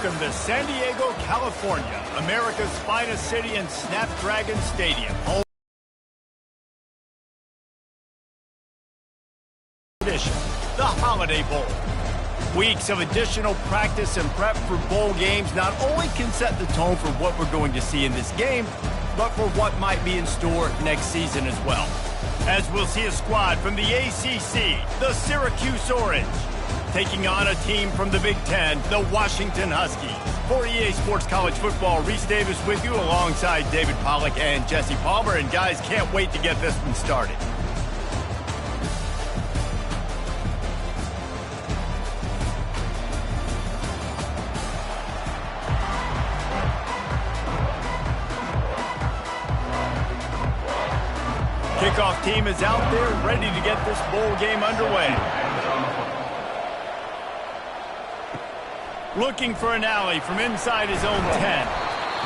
Welcome to San Diego, California, America's finest city and Snapdragon Stadium. Home edition, the Holiday Bowl. Weeks of additional practice and prep for bowl games not only can set the tone for what we're going to see in this game, but for what might be in store next season as well. As we'll see a squad from the ACC, the Syracuse Orange, taking on a team from the Big Ten, the Washington Huskies. For EA Sports College Football, Reese Davis with you alongside David Pollack and Jesse Palmer. And guys, can't wait to get this one started. Kickoff team is out there ready to get this bowl game underway. Looking for an alley from inside his own 10.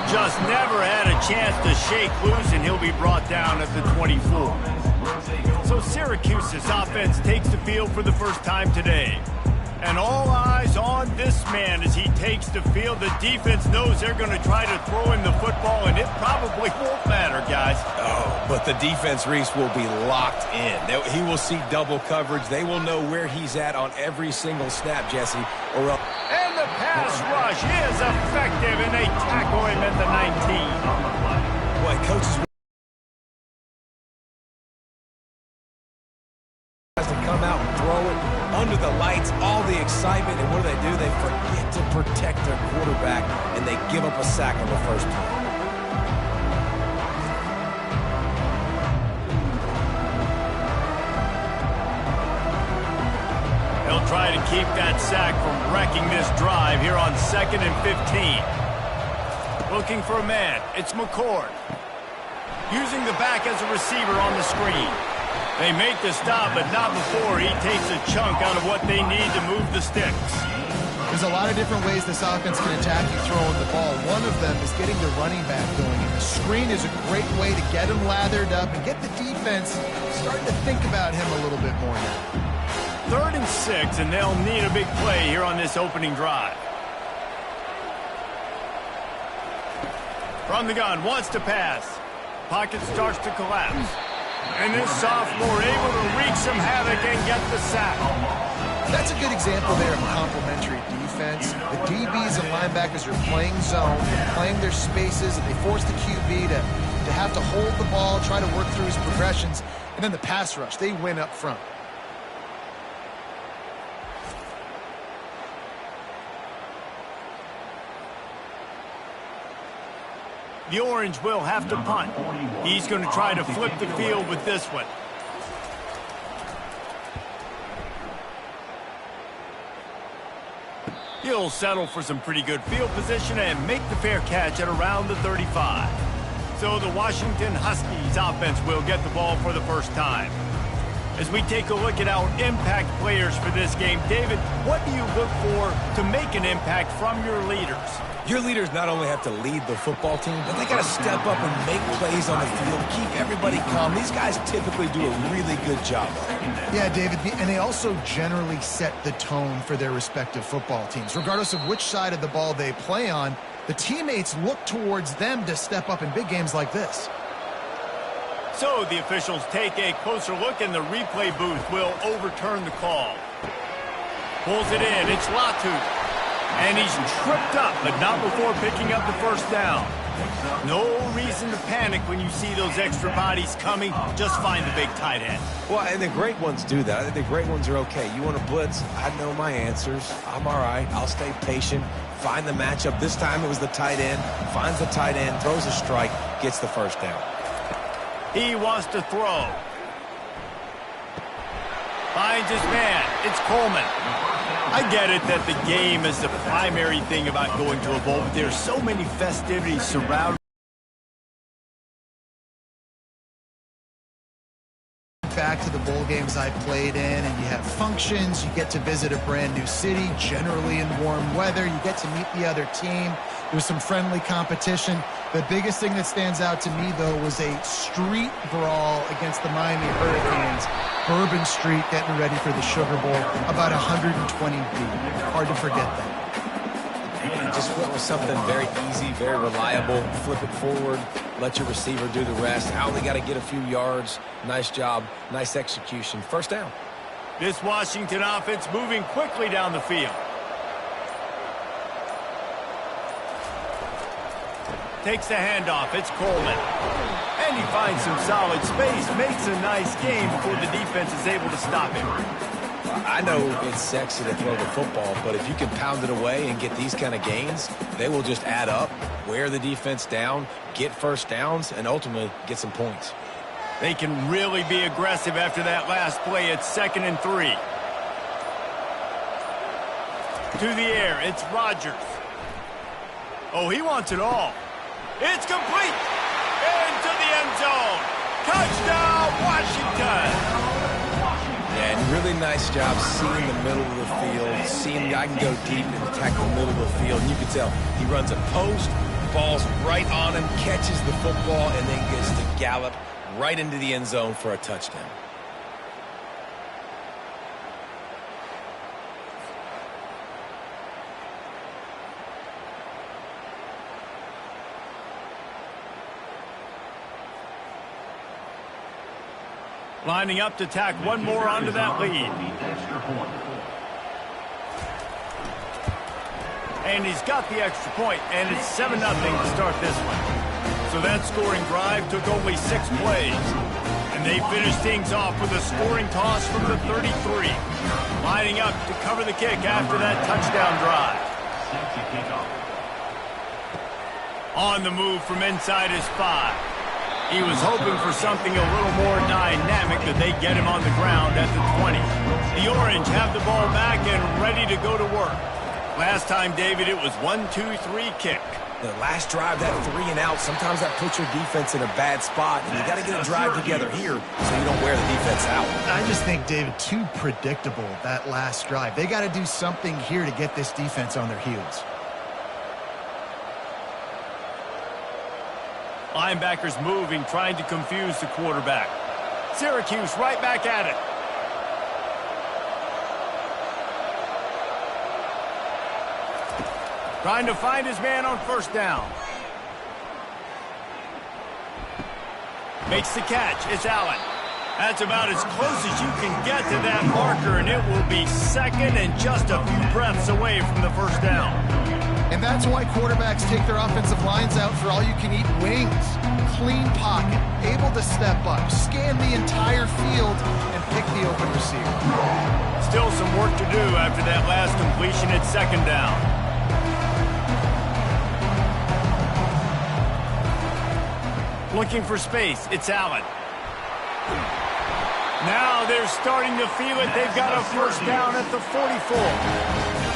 Just never had a chance to shake loose, and he'll be brought down at the 24. So Syracuse's offense takes the field for the first time today. And all eyes on this man as he takes the field. The defense knows they're going to try to throw him the football, and it probably won't matter, guys. Oh, but the defense, Reese, will be locked in. He will see double coverage. They will know where he's at on every single snap, Jesse. And the pass rush is effective, and they tackle him at the 19. Boy, coaches to come out and throw it under the lights, all the excitement, and what do? They forget to protect their quarterback, and they give up a sack on the first play. He'll try to keep that sack from wrecking this drive here on 2nd and 15. Looking for a man. It's McCord. Using the back as a receiver on the screen. They make the stop, but not before he takes a chunk out of what they need to move the sticks. There's a lot of different ways this offense can attack you throwing the ball. One of them is getting the running back going. And the screen is a great way to get him lathered up and get the defense starting to think about him a little bit more now. 3rd and 6, and they'll need a big play here on this opening drive. From the gun, wants to pass. Pocket starts to collapse. And this sophomore able to wreak some havoc and get the sack. That's a good example there of complementary defense. The DBs and linebackers are playing zone, playing their spaces, and they force the QB to have to hold the ball, try to work through his progressions, and then the pass rush, they win up front. The Orange will have to punt. He's going to try to flip the field with this one. He'll settle for some pretty good field position and make the fair catch at around the 35. So the Washington Huskies offense will get the ball for the first time. As we take a look at our impact players for this game, David, what do you look for to make an impact from your leaders? Your leaders not only have to lead the football team, but they got to step up and make plays on the field, keep everybody calm. These guys typically do a really good job. Yeah, David, and they also generally set the tone for their respective football teams. Regardless of which side of the ball they play on, the teammates look towards them to step up in big games like this. So the officials take a closer look, and the replay booth will overturn the call. Pulls it in. It's Latu. And he's tripped up, but not before picking up the first down. No reason to panic when you see those extra bodies coming. Just find the big tight end. Well, and the great ones do that. I think the great ones are okay. You want to blitz? I know my answers. I'm all right. I'll stay patient. Find the matchup. This time it was the tight end. Finds the tight end, throws a strike, gets the first down. He wants to throw. Finds his man. It's Coleman. I get it that the game is the primary thing about going to a bowl, but there's so many festivities surrounding. Back to the bowl games I played in, and you have functions, you get to visit a brand new city, generally in warm weather, you get to meet the other team, there's some friendly competition. The biggest thing that stands out to me, though, was a street brawl against the Miami Hurricanes. Bourbon Street getting ready for the Sugar Bowl, about 120 deep. Hard to forget that. Just went with something very easy, very reliable. Flip it forward, let your receiver do the rest. I only got to get a few yards. Nice job, nice execution. First down. This Washington offense moving quickly down the field. Takes the handoff. It's Coleman. And he finds some solid space. Makes a nice game before the defense is able to stop him. I know it's sexy to throw the football, but if you can pound it away and get these kind of gains, they will just add up, wear the defense down, get first downs, and ultimately get some points. They can really be aggressive after that last play. It's 2nd and 3. To the air, it's Rodgers. Oh, he wants it all. It's complete. Into the end zone. Touchdown, Washington. Yeah, and really nice job seeing the middle of the field, seeing I can go deep and attack the middle of the field. And you can tell he runs a post, ball's right on him, catches the football, and then gets to gallop right into the end zone for a touchdown. Lining up to tack one more onto that lead. And he's got the extra point, and it's 7-0 to start this one. So that scoring drive took only 6 plays. And they finished things off with a scoring toss from the 33. Lining up to cover the kick after that touchdown drive. On the move from inside his 5. He was hoping for something a little more dynamic, that they get him on the ground at the 20. The Orange have the ball back and ready to go to work. Last time, David, it was 1-2-3 kick. The last drive, that 3 and out, sometimes that puts your defense in a bad spot, and you got to get a drive together here so you don't wear the defense out. I just think, David, too predictable, that last drive. They got to do something here to get this defense on their heels. Linebackers moving, trying to confuse the quarterback. Syracuse right back at it. Trying to find his man on first down. Makes the catch. It's Allen. That's about as close as you can get to that marker, and it will be 2nd and just a few breaths away from the first down. And that's why quarterbacks take their offensive lines out for all-you-can-eat wings. Clean pocket, able to step up, scan the entire field, and pick the open receiver. Still some work to do after that last completion at 2nd down. Looking for space, it's Allen. Now they're starting to feel it. They've got a first down at the 44.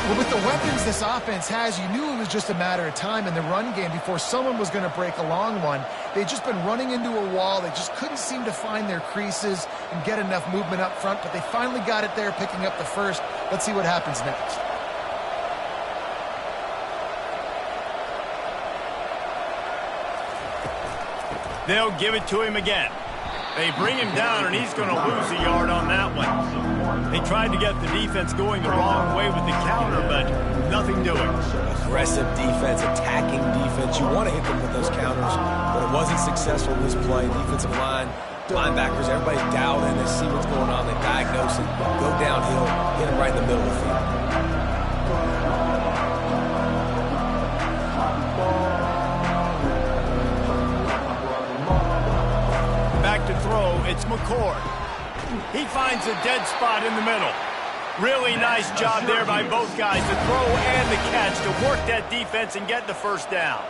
Well, with the weapons this offense has, you knew it was just a matter of time in the run game before someone was going to break a long one. They'd just been running into a wall. They just couldn't seem to find their creases and get enough movement up front, but they finally got it there, picking up the first. Let's see what happens next. They'll give it to him again. They bring him down, and he's going to lose a yard on that one. They tried to get the defense going the wrong way with the counter, but nothing doing. Aggressive defense, attacking defense. You want to hit them with those counters, but it wasn't successful in this play. Defensive line, linebackers, everybody dialed in. They see what's going on. They diagnose it, go downhill, hit them right in the middle of the field. To throw, it's McCord. He finds a dead spot in the middle. Really nice job there by both guys, the throw and the catch, to work that defense and get the first down.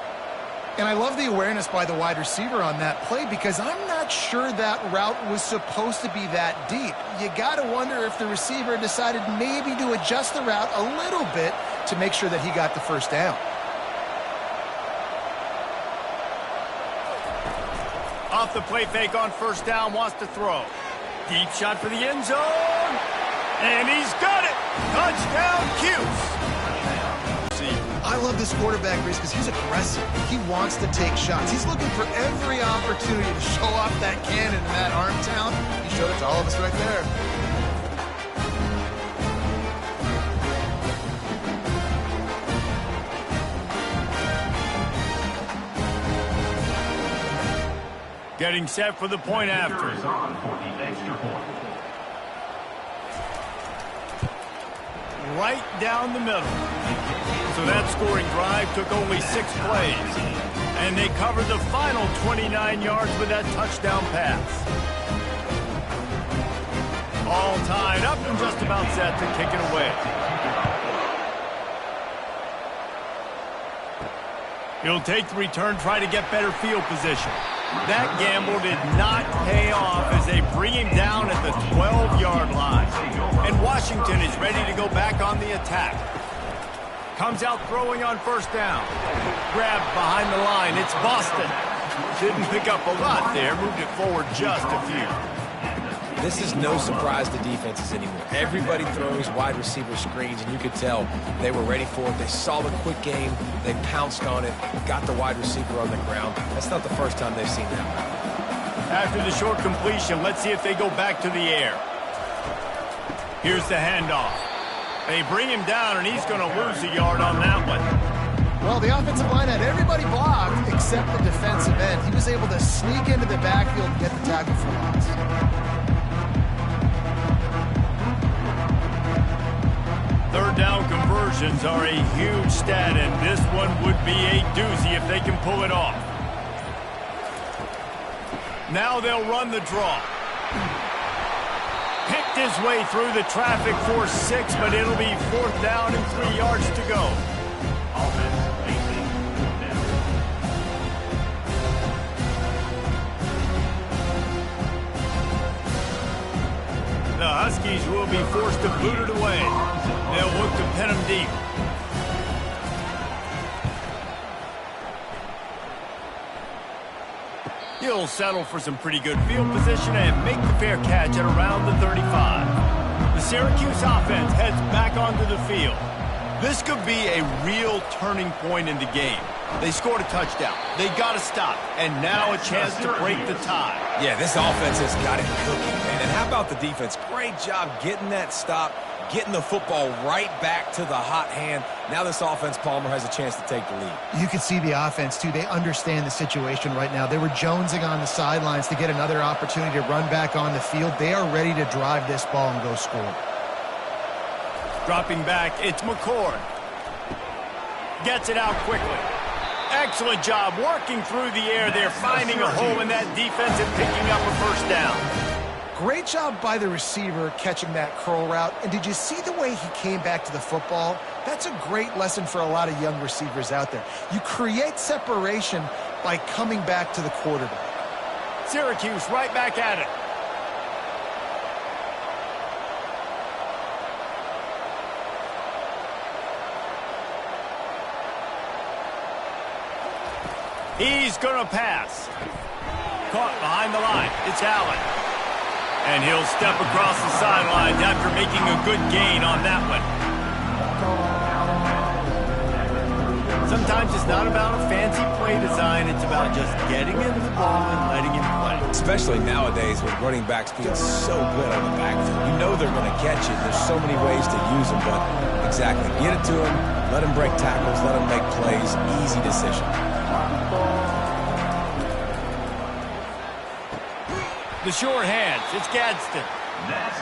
And I love the awareness by the wide receiver on that play, because I'm not sure that route was supposed to be that deep. You got to wonder if the receiver decided maybe to adjust the route a little bit to make sure that he got the first down. Off the play fake on first down, wants to throw. Deep shot for the end zone. And he's got it. Touchdown, Cuse. I love this quarterback, Reese, because he's aggressive. He wants to take shots. He's looking for every opportunity to show off that cannon and that arm talent. He showed it to all of us right there. Getting set for the point after. Right down the middle. So that scoring drive took only 6 plays. And they covered the final 29 yards with that touchdown pass. All tied up and just about set to kick it away. He'll take the return, try to get better field position. That gamble did not pay off as they bring him down at the 12-yard line. And Washington is ready to go back on the attack. Comes out throwing on first down. Grabbed behind the line. It's Boston. Didn't pick up a lot there. Moved it forward just a few. This is no surprise to defenses anymore. Everybody throws wide receiver screens, and you could tell they were ready for it. They saw the quick game. They pounced on it, got the wide receiver on the ground. That's not the first time they've seen that. After the short completion, let's see if they go back to the air. Here's the handoff. They bring him down, and he's going to lose a yard on that one. Well, the offensive line had everybody blocked except the defensive end. He was able to sneak into the backfield and get the tackle for loss. Third down conversions are a huge stat, and this one would be a doozy if they can pull it off. Now they'll run the draw. Picked his way through the traffic for 6, but it'll be 4th down and 3 yards to go. The Huskies will be forced to boot it away. They'll look to pin him deep. He'll settle for some pretty good field position and make the fair catch at around the 35. The Syracuse offense heads back onto the field. This could be a real turning point in the game. They scored a touchdown. They got to stop. And now a chance to break the tie. Yeah, this offense has got it cooking, man. And how about the defense? Great job getting that stop, getting the football right back to the hot hand. Now this offense, Palmer, has a chance to take the lead. You can see the offense, too. They understand the situation right now. They were jonesing on the sidelines to get another opportunity to run back on the field. They are ready to drive this ball and go score. Dropping back, it's McCord. Gets it out quickly. Excellent job working through the air there, finding a hole in that defense and picking up a first down. Great job by the receiver catching that curl route. And did you see the way he came back to the football? That's a great lesson for a lot of young receivers out there. You create separation by coming back to the quarterback. Syracuse right back at it. He's going to pass. Caught behind the line. It's Allen. And he'll step across the sidelines after making a good gain on that one. Sometimes it's not about a fancy play design. It's about just getting him the ball and letting him play. Especially nowadays with running backs being so good on the backfield. You know they're going to catch it. There's so many ways to use them, but exactly. Get it to him. Let him break tackles. Let him make plays. Easy decision. The short hands, it's Gadsden.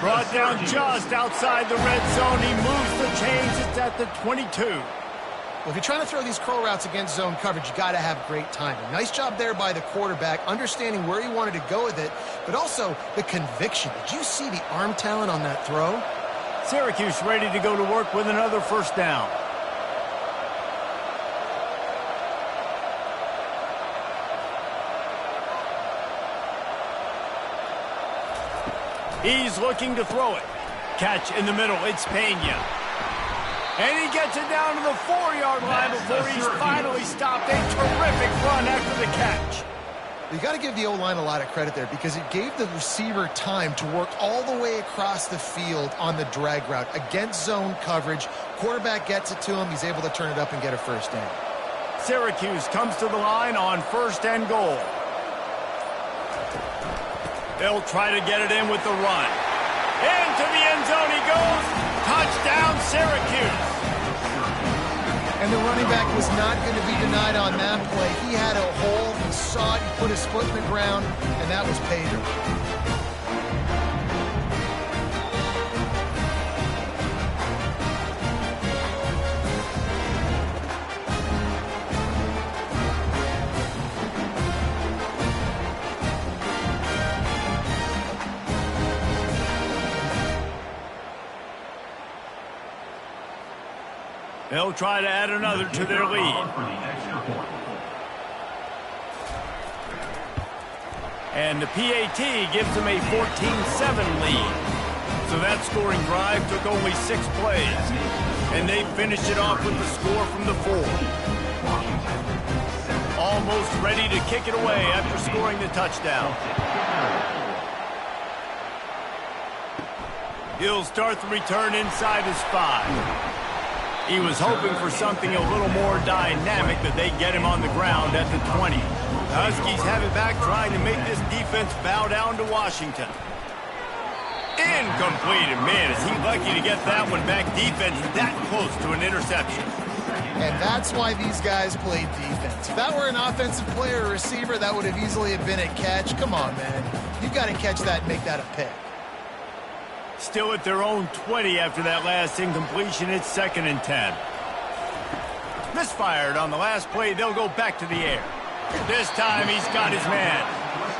Brought down just outside the red zone. He moves the chains. It's at the 22. Well, if you're trying to throw these curl routes against zone coverage, you got to have great timing. Nice job there by the quarterback, understanding where he wanted to go with it, but also the conviction. Did you see the arm talent on that throw? Syracuse ready to go to work with another first down. He's looking to throw it. Catch in the middle. It's Pena. And he gets it down to the 4-yard line before he's finally stopped. A terrific run after the catch. You got to give the O-line a lot of credit there because it gave the receiver time to work all the way across the field on the drag route against zone coverage. Quarterback gets it to him. He's able to turn it up and get a first down. Syracuse comes to the line on 1st and goal. They'll try to get it in with the run. Into the end zone he goes. Touchdown, Syracuse. And the running back was not going to be denied on that play. He had a hole. He saw it. He put his foot in the ground, and that was pay dirt. They'll try to add another to their lead. And the PAT gives them a 14-7 lead. So that scoring drive took only 6 plays. And they finished it off with the score from the 4. Almost ready to kick it away after scoring the touchdown. He'll start the return inside his 5. He was hoping for something a little more dynamic, that they get him on the ground at the 20. The Huskies have it back, trying to make this defense bow down to Washington. Incomplete, and man, is he lucky to get that one back. Defense that close to an interception. And that's why these guys play defense. If that were an offensive player or receiver, that would have easily have been a catch. Come on, man. You've got to catch that and make that a pick. Still at their own 20 after that last incompletion. It's 2nd and 10. Misfired on the last play. They'll go back to the air. This time he's got his man.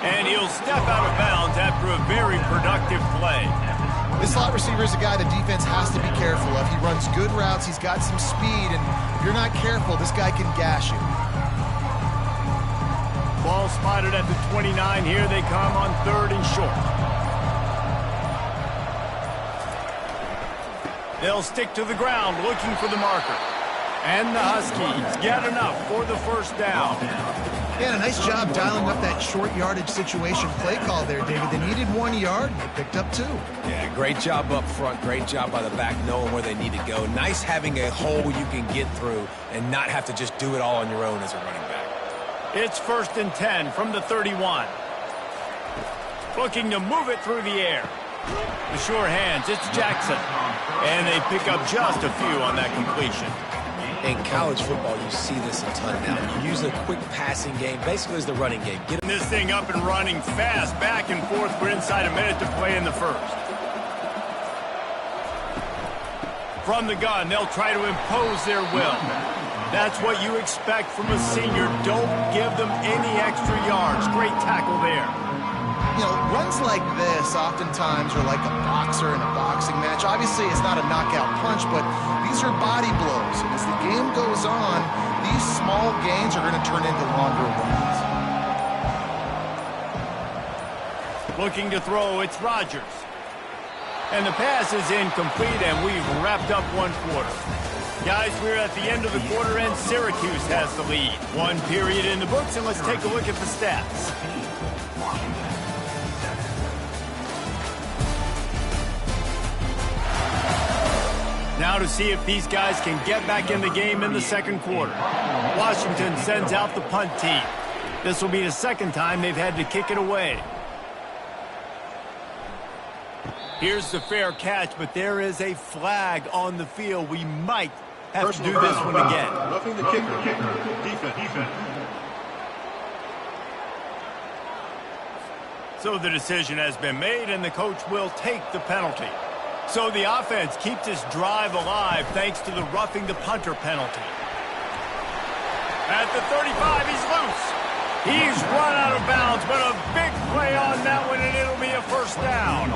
And he'll step out of bounds after a very productive play. This slot receiver is a guy the defense has to be careful of. He runs good routes. He's got some speed. And if you're not careful, this guy can gash you. Ball spotted at the 29. Here they come on 3rd and short. They'll stick to the ground looking for the marker. And the Huskies get enough for the 1st down. Yeah, a nice job dialing up that short yardage situation play call there, David. They needed 1 yard. They picked up 2. Yeah, great job up front. Great job by the back knowing where they need to go. Nice having a hole you can get through and not have to just do it all on your own as a running back. It's 1st and 10 from the 31. Looking to move it through the air. The sure hands, it's Jackson. And they pick up just a few on that completion. In college football, you see this a ton now. You use a quick passing game, basically as the running game. Get this thing up and running fast, back and forth. We're inside a minute to play in the 1st. From the gun, they'll try to impose their will. That's what you expect from a senior. Don't give them any extra yards. Great tackle there. You know, runs like this oftentimes are like a boxer in a boxing match. Obviously, it's not a knockout punch, but these are body blows. And as the game goes on, these small gains are going to turn into longer ones. Looking to throw, it's Rodgers. And the pass is incomplete, and we've wrapped up 1 quarter. Guys, we're at the end of the quarter, and Syracuse has the lead. 1 period in the books, and let's take a look at the stats. Now to see if these guys can get back in the game in the 2nd quarter. Washington sends out the punt team. This will be the 2nd time they've had to kick it away. Here's the fair catch, but there is a flag on the field. We might have to do this one again. Roughing the kicker. Defense. So the decision has been made, and the coach will take the penalty. So the offense keeps this drive alive thanks to the roughing the punter penalty. At the 35, he's loose. He's run out of bounds, but a big play on that one, and it'll be a 1st down.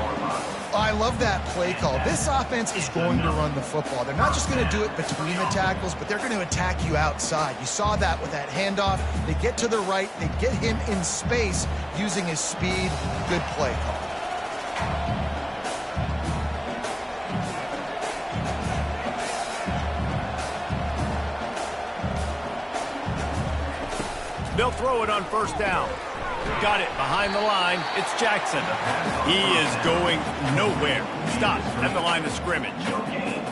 I love that play call. This offense is going to run the football. They're not just going to do it between the tackles, but they're going to attack you outside. You saw that with that handoff. They get to the right. They get him in space using his speed. Good play call. They'll throw it on 1st down. Got it behind the line. It's Jackson. He is going nowhere. Stop at the line of scrimmage.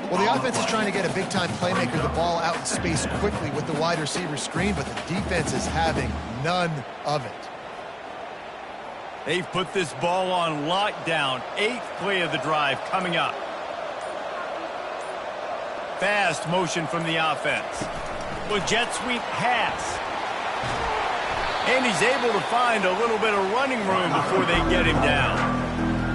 Well, the offense is trying to get a big-time playmaker the ball out in space quickly with the wide receiver screen, but the defense is having none of it. They've put this ball on lockdown. 8th play of the drive coming up. Fast motion from the offense. Well, jet sweep pass. And he's able to find a little bit of running room before they get him down.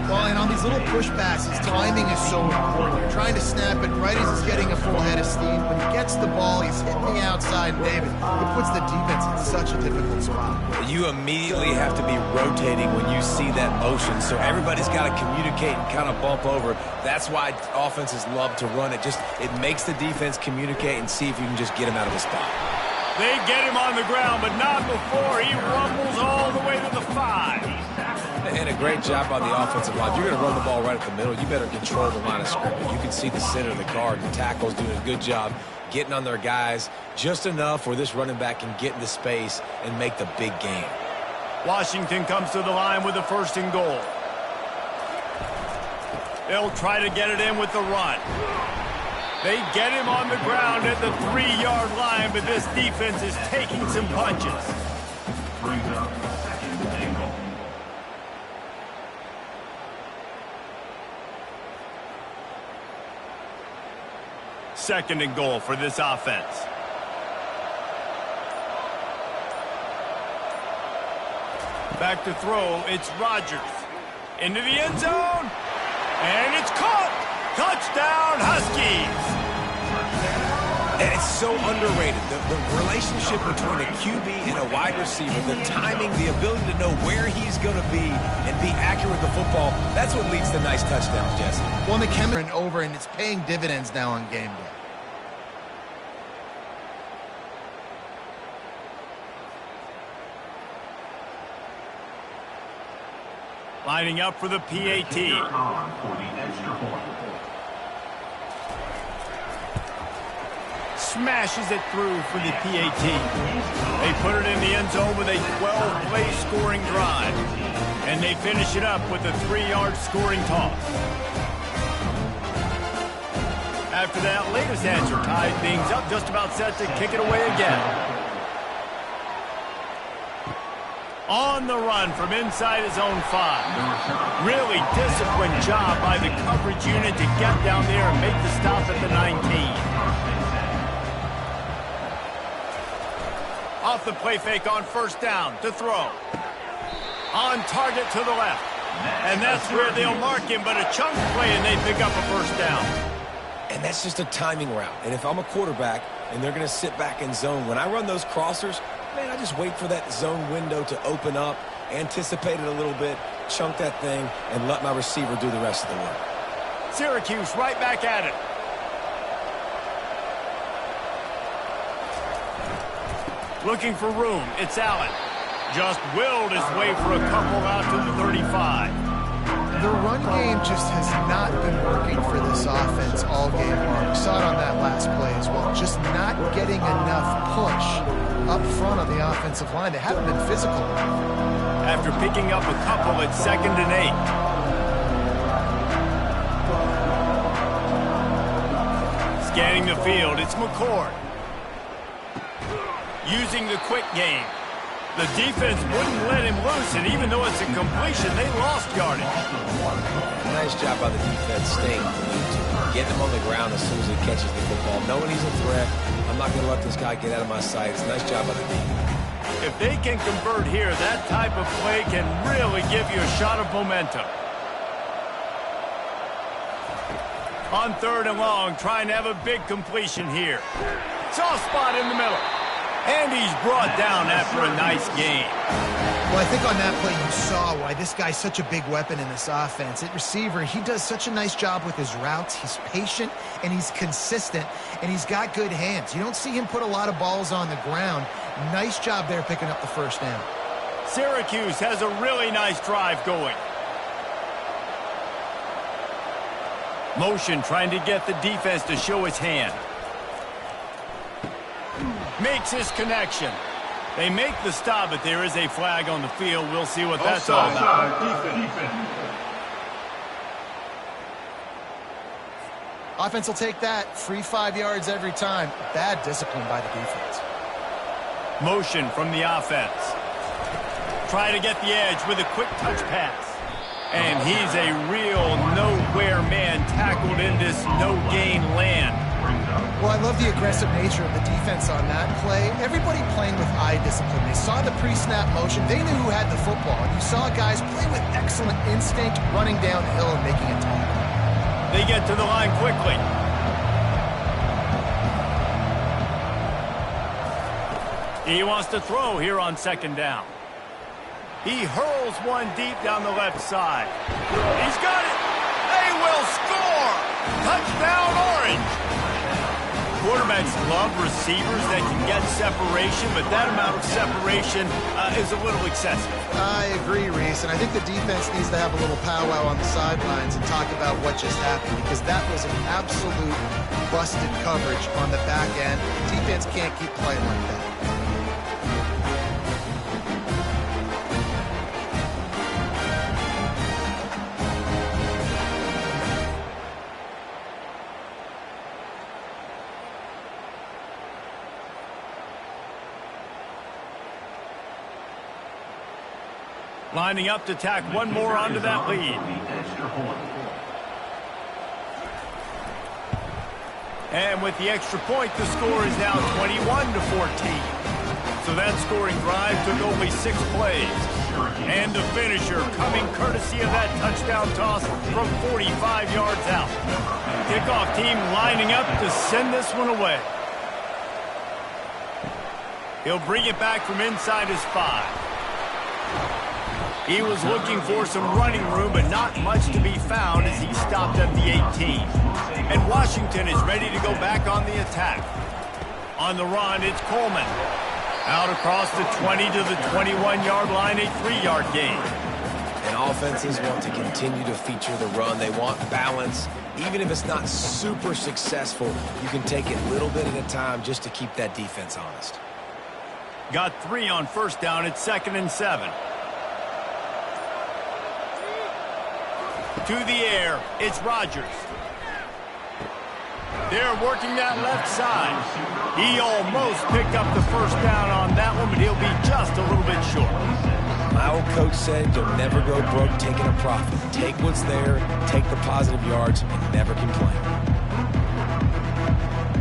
Well, and on these little push passes, timing is so important. You're trying to snap it right as he's getting a full head of steam. When he gets the ball, he's hitting the outside, and David, it puts the defense in such a difficult spot. You immediately have to be rotating when you see that motion, so everybody's got to communicate and kind of bump over. That's why offenses love to run it. It makes the defense communicate and see if you can just get him out of a spot. They get him on the ground, but not before he rumbles all the way to the 5. And a great job by the offensive line. If you're going to run the ball right at the middle, you better control the line of scrimmage. You can see the center of the guard. The tackle's doing a good job getting on their guys just enough where this running back can get into space and make the big game. Washington comes to the line with a 1st and goal. They'll try to get it in with the run. They get him on the ground at the 3-yard line, but this defense is taking some punches. Brings up 2nd and goal. Second and goal for this offense. Back to throw, it's Rodgers. Into the end zone, and it's caught! Touchdown, Huskies! And it's so underrated. The relationship between a QB and a wide receiver, the timing, the ability to know where he's going to be and be accurate with the football, that's what leads to nice touchdowns, Jesse. Well, and the chemistry over, and it's paying dividends now on game day. Lining up for the PAT. For the extra point. Smashes it through for the PAT. They put it in the end zone with a 12-play scoring drive. And they finish it up with a 3-yard scoring toss. After that latest answer tied things up, just about set to kick it away again. On the run from inside his own 5. Really disciplined job by the coverage unit to get down there and make the stop at the 19. Off the play fake on 1st down to throw. On target to the left. And that's where they'll mark him, but a chunk play and they pick up a 1st down. And that's just a timing route. And if I'm a quarterback and they're going to sit back in zone, when I run those crossers, man, I just wait for that zone window to open up, anticipate it a little bit, chunk that thing, and let my receiver do the rest of the work. Syracuse right back at it. Looking for room, it's Allen. Just willed his way for a couple out to the 35. The run game just has not been working for this offense all game long. We saw it on that last play as well. Just not getting enough push up front on the offensive line. They haven't been physical. After picking up a couple at 2nd and 8. Scanning the field, it's McCord. Using the quick game. The defense wouldn't let him loose, and even though it's a completion, they lost yardage. Nice job by the defense staying glued, getting him on the ground as soon as he catches the football. Knowing he's a threat, I'm not going to let this guy get out of my sight. It's a nice job by the defense. If they can convert here, that type of play can really give you a shot of momentum. On 3rd and long, trying to have a big completion here. Soft spot in the middle. And he's brought down after a nice game. Well, I think on that play you saw why this guy's such a big weapon in this offense. At receiver, he does such a nice job with his routes. He's patient, and he's consistent, and he's got good hands. You don't see him put a lot of balls on the ground. Nice job there picking up the 1st down. Syracuse has a really nice drive going. Motion trying to get the defense to show his hand. Makes his connection. They make the stop, but there is a flag on the field. We'll see what that's all about. Offense will take that. Free 5 yards every time. Bad discipline by the defense. Motion from the offense. Try to get the edge with a quick touch pass. And he's a real nowhere man tackled in this no-gain land. Well, I love the aggressive nature of the defense on that play. Everybody playing with eye discipline. They saw the pre-snap motion. They knew who had the football. And you saw guys play with excellent instinct, running downhill and making a tackle. They get to the line quickly. He wants to throw here on second down. He hurls one deep down the left side. He's got it. They will score. Touchdown, Orange. Quarterbacks love receivers that can get separation, but that amount of separation is a little excessive. I agree, Reese, and I think the defense needs to have a little powwow on the sidelines and talk about what just happened, because that was an absolute busted coverage on the back end. The defense can't keep playing like that. Lining up to tack one more onto that lead. And with the extra point, the score is now 21-14. So that scoring drive took only 6 plays. And the finisher coming courtesy of that touchdown toss from 45 yards out. Kickoff team lining up to send this one away. He'll bring it back from inside his 5. He was looking for some running room, but not much to be found as he stopped at the 18. And Washington is ready to go back on the attack. On the run, it's Coleman. Out across the 20 to the 21-yard line, a 3-yard gain. And offenses want to continue to feature the run. They want balance. Even if it's not super successful, you can take it a little bit at a time just to keep that defense honest. Got 3 on first down. It's 2nd and 7. To the air, it's Rodgers. They're working that left side. He almost picked up the first down on that one, but he'll be just a little bit short. My old coach said you'll never go broke taking a profit. Take what's there, take the positive yards, and never complain.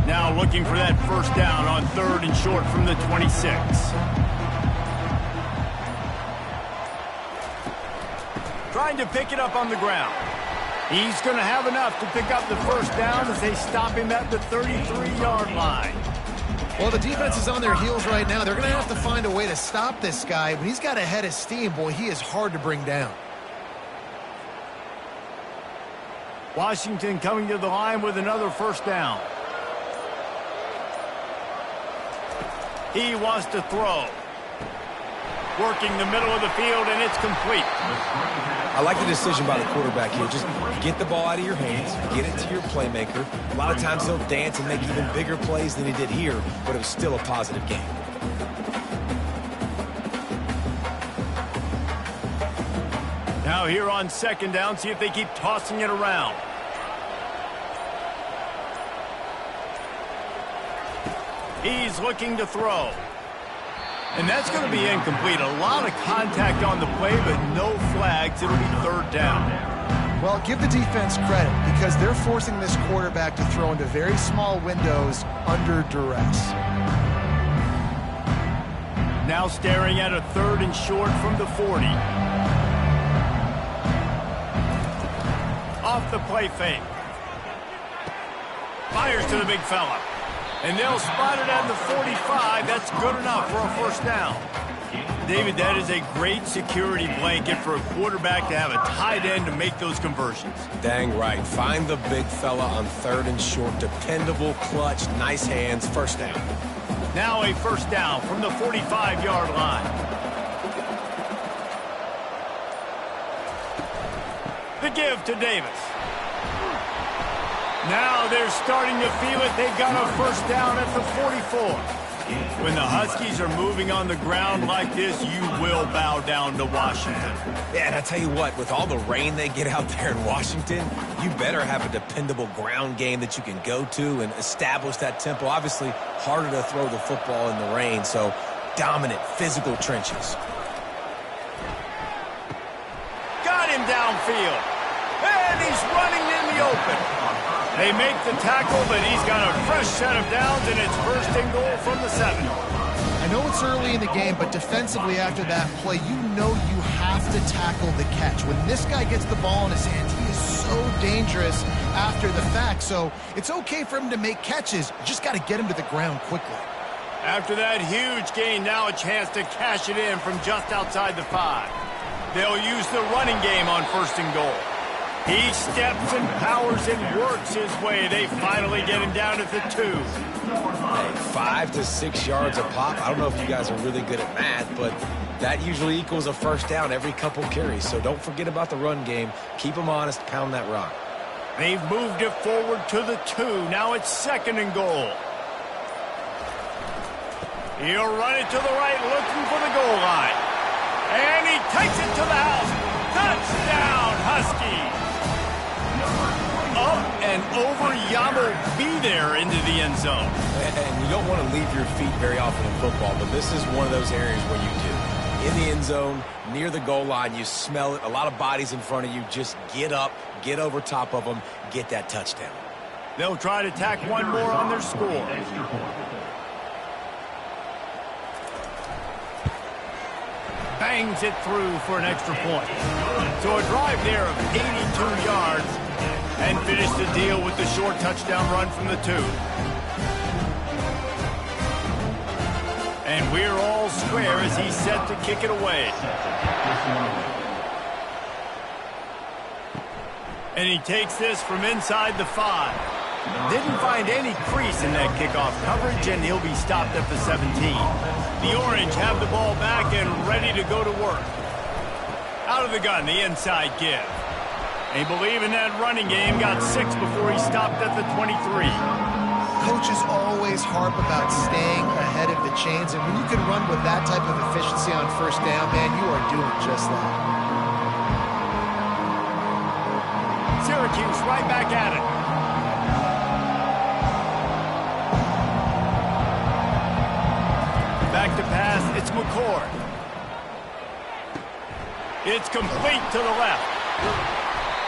Now looking for that first down on 3rd and short from the 26. Trying to pick it up on the ground. He's going to have enough to pick up the first down as they stop him at the 33-yard line. Well, the defense is on their heels right now. They're going to have to find a way to stop this guy. When he's got a head of steam, boy, he is hard to bring down. Washington coming to the line with another first down. He wants to throw. Working the middle of the field, and it's complete. I like the decision by the quarterback here. Just get the ball out of your hands, get it to your playmaker. A lot of times he'll dance and make even bigger plays than he did here, but it was still a positive game. Now here on 2nd down, see if they keep tossing it around. He's looking to throw. And that's going to be incomplete. A lot of contact on the play, but no flags. It'll be 3rd down. Well, give the defense credit because they're forcing this quarterback to throw into very small windows under duress. Now staring at a 3rd and short from the 40. Off the play fake. Fires to the big fella. And they'll spot it at the 45. That's good enough for a first down. David, that is a great security blanket for a quarterback to have a tight end to make those conversions. Dang right. Find the big fella on 3rd and short. Dependable, clutch, nice hands, first down. Now a first down from the 45-yard line. The give to Davis. Now they're starting to feel it. They've got a first down at the 44. When the Huskies are moving on the ground like this, you will bow down to Washington. Yeah, and I tell you what, with all the rain they get out there in Washington, you better have a dependable ground game that you can go to and establish that tempo. Obviously, harder to throw the football in the rain, so dominant, physical trenches. Got him downfield. And he's running in the open. They make the tackle, but he's got a fresh set of downs, and it's first and goal from the 7. I know it's early in the game, but defensively after that play, you know you have to tackle the catch. When this guy gets the ball in his hands, he is so dangerous after the fact. So it's okay for him to make catches. You just got to get him to the ground quickly. After that huge gain, now a chance to cash it in from just outside the 5. They'll use the running game on first and goal. He steps and powers and works his way. They finally get him down at the 2. Hey, 5 to 6 yards a pop. I don't know if you guys are really good at math, but that usually equals a first down every couple carries. So don't forget about the run game. Keep them honest. Pound that rock. They've moved it forward to the 2. Now it's second and goal. He'll run it to the right, looking for the goal line. And he takes it to the house. Touchdown, Husky. Up and over, Yamo be there into the end zone. And you don't want to leave your feet very often in football, but this is one of those areas where you do. In the end zone, near the goal line, you smell it. A lot of bodies in front of you. Just get up, get over top of them, get that touchdown. They'll try to tack one more on their score. Bangs it through for an extra point. So a drive there of 82 yards and finish the deal with the short touchdown run from the 2. And we're all square as he's set to kick it away. And he takes this from inside the 5. Didn't find any crease in that kickoff coverage, and he'll be stopped at the 17. The Orange have the ball back and ready to go to work. Out of the gun, the inside give. They believe in that running game, got 6 before he stopped at the 23. Coaches always harp about staying ahead of the chains, and when you can run with that type of efficiency on first down, man, you are doing just that. Syracuse right back at it. Back to pass, it's McCord. It's complete to the left.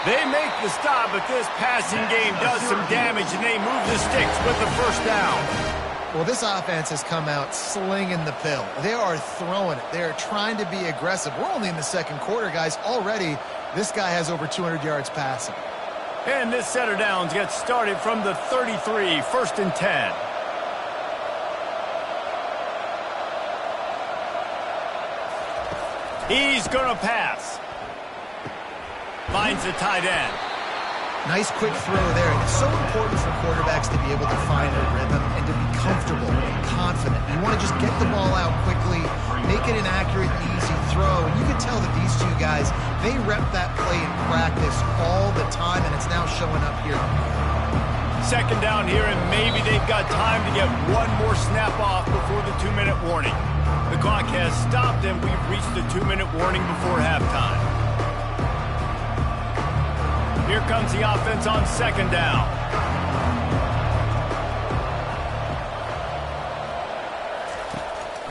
They make the stop, but this passing game does some damage, and they move the sticks with the first down. Well, this offense has come out slinging the pill. They are throwing it. They are trying to be aggressive. We're only in the second quarter, guys. Already, this guy has over 200 yards passing. And this set of downs gets started from the 33, first and 10. He's going to pass. Finds the tight end. Nice quick throw there. And it's so important for quarterbacks to be able to find a rhythm and to be comfortable and confident. You want to just get the ball out quickly, make it an accurate and easy throw. And you can tell that these two guys, they rep that play in practice all the time, and it's now showing up here. Second down here, and maybe they've got time to get one more snap off before the 2-minute warning. The clock has stopped, and we've reached the 2-minute warning before halftime. Here comes the offense on second down.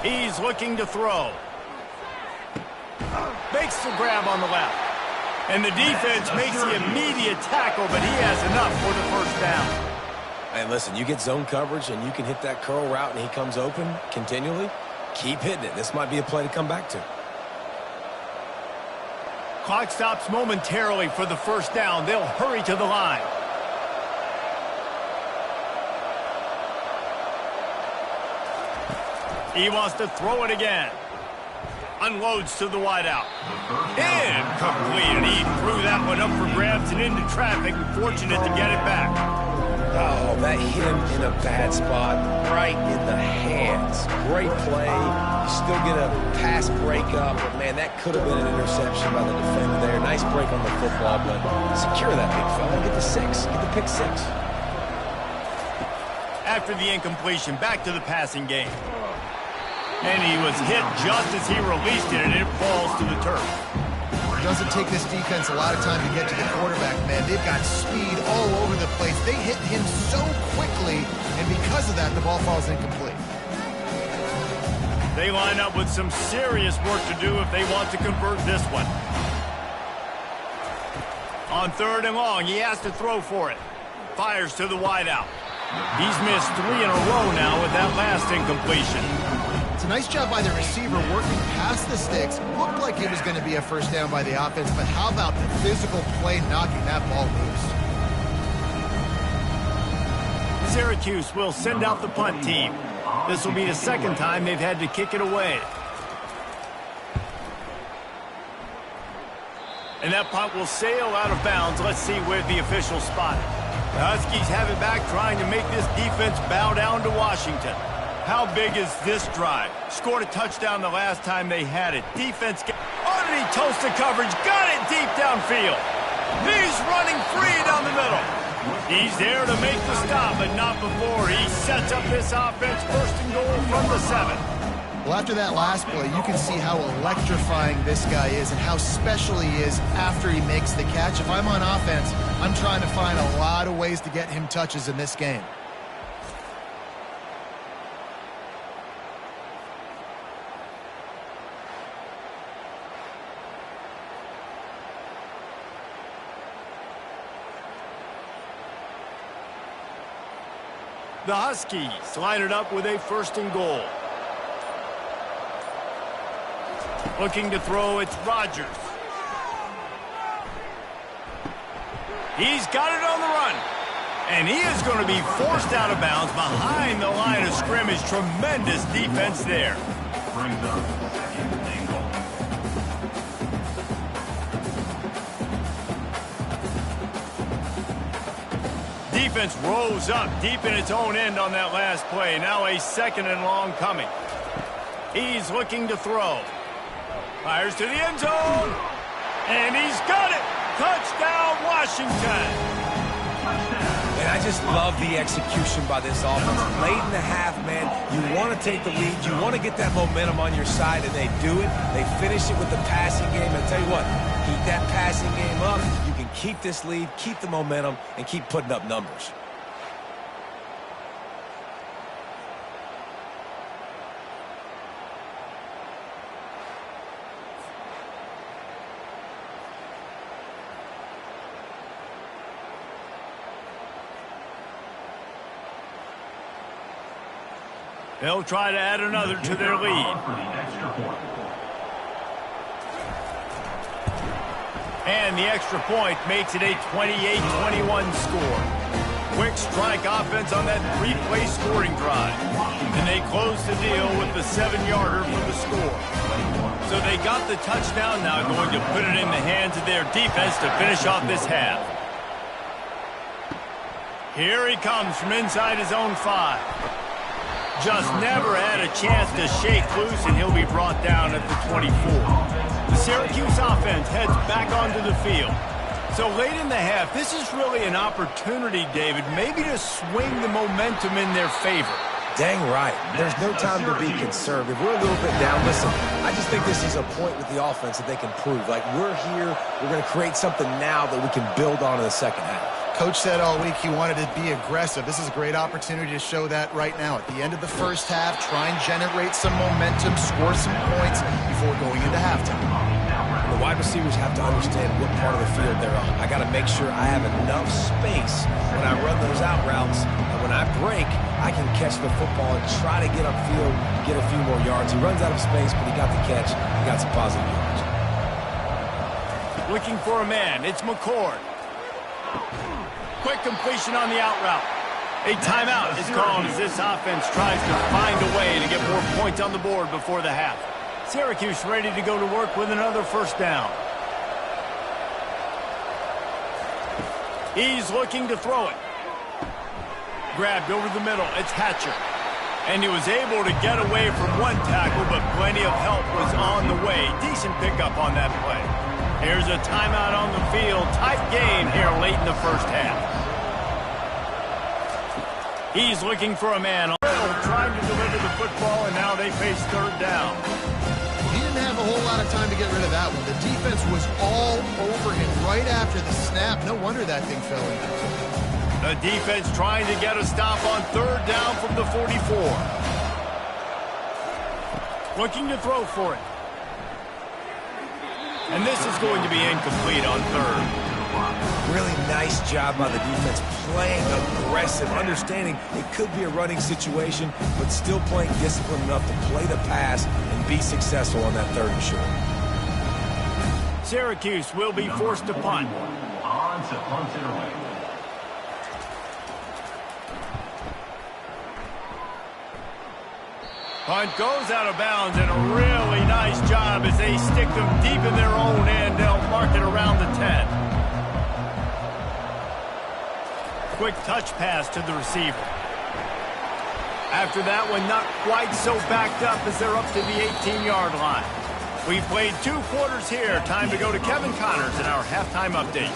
He's looking to throw. Makes the grab on the left. And the defense makes the immediate tackle, but he has enough for the first down. And listen, you get zone coverage and you can hit that curl route and he comes open continually. Keep hitting it. This might be a play to come back to. Clock stops momentarily for the first down. They'll hurry to the line. He wants to throw it again. Unloads to the wideout. Incomplete, and he threw that one up for grabs and into traffic, and fortunate to get it back. Oh, that hit him in a bad spot, right in the hands. Great play. You still get a pass breakup, but man, that could have been an interception by the defender there. Nice break on the football, but secure that big fella. Get the 6. Get the pick 6. After the incompletion, back to the passing game. And he was hit just as he released it, and it falls to the turf. It doesn't take this defense a lot of time to get to the quarterback, man. They've got speed all over the place. They hit him so quickly, and because of that, the ball falls incomplete. They line up with some serious work to do if they want to convert this one. On third and long, he has to throw for it. Fires to the wideout. He's missed 3 in a row now with that last incompletion. It's a nice job by the receiver working past the sticks. Looked like it was going to be a first down by the offense, but how about the physical play knocking that ball loose? Syracuse will send out the punt team. This will be the second time they've had to kick it away. And that punt will sail out of bounds. Let's see where the officials spot it. The Huskies have it back, trying to make this defense bow down to Washington. How big is this drive? Scored a touchdown the last time they had it. Defense underneath toasted coverage. Got it deep downfield. He's running free down the middle. He's there to make the stop, but not before he sets up this offense. First and goal from the 7. Well, after that last play, you can see how electrifying this guy is and how special he is after he makes the catch. If I'm on offense, I'm trying to find a lot of ways to get him touches in this game. The Huskies line it up with a first and goal. Looking to throw, it's Rodgers. He's got it on the run. And he is going to be forced out of bounds behind the line of scrimmage. Tremendous defense there. Brings up second and goal. Defense rose up deep in its own end on that last play. Now a second and long coming. He's looking to throw. Fires to the end zone. And he's got it. Touchdown, Washington. And I just love the execution by this offense. Late in the half, man, you want to take the lead. You want to get that momentum on your side, and they do it. They finish it with the passing game. And tell you what, keep that passing game up. You can keep this lead, keep the momentum, and keep putting up numbers. They'll try to add another to their lead. And the extra point makes it a 28-21 score. Quick strike offense on that 3-play scoring drive. And they close the deal with the 7-yarder for the score. So they got the touchdown, now going to put it in the hands of their defense to finish off this half. Here he comes from inside his own 5. Just never had a chance to shake loose, and he'll be brought down at the 24. The Syracuse offense heads back onto the field. So late in the half, this is really an opportunity, David, maybe to swing the momentum in their favor. Dang right. There's no time to be conservative. We're a little bit down. Listen, I just think this is a point with the offense that they can prove. Like, we're here, we're going to create something now that we can build on in the second half. Coach said all week he wanted to be aggressive. This is a great opportunity to show that right now. At the end of the first half, try and generate some momentum, score some points before going into halftime. The wide receivers have to understand what part of the field they're on. I got to make sure I have enough space when I run those out routes. And when I break, I can catch the football and try to get upfield, get a few more yards. He runs out of space, but he got the catch. He got some positive yards. Looking for a man. It's McCord. Quick completion on the out route. A timeout is called as this offense tries to find a way to get more points on the board before the half. Syracuse ready to go to work with another first down. He's looking to throw it. Grabbed over the middle. It's Hatcher. And he was able to get away from one tackle, but plenty of help was on the way. Decent pickup on that play. Here's a timeout on the field. Tight game here late in the first half. He's looking for a man. Trying to deliver the football, and now they face third down. He didn't have a whole lot of time to get rid of that one. The defense was all over him right after the snap. No wonder that thing fell in. The defense trying to get a stop on third down from the 44. Looking to throw for it. And this is going to be incomplete on third. Really nice job by the defense, playing aggressive, understanding it could be a running situation, but still playing disciplined enough to play the pass and be successful on that 3rd and short. Syracuse will be forced to punt. On to punt it away. Punt goes out of bounds, and a really nice job as they stick them deep in their own end. They'll mark it around the 10. Quick touch pass to the receiver. After that one, not quite so backed up as they're up to the 18-yard line. We've played 2 quarters here. Time to go to Kevin Connors in our halftime update.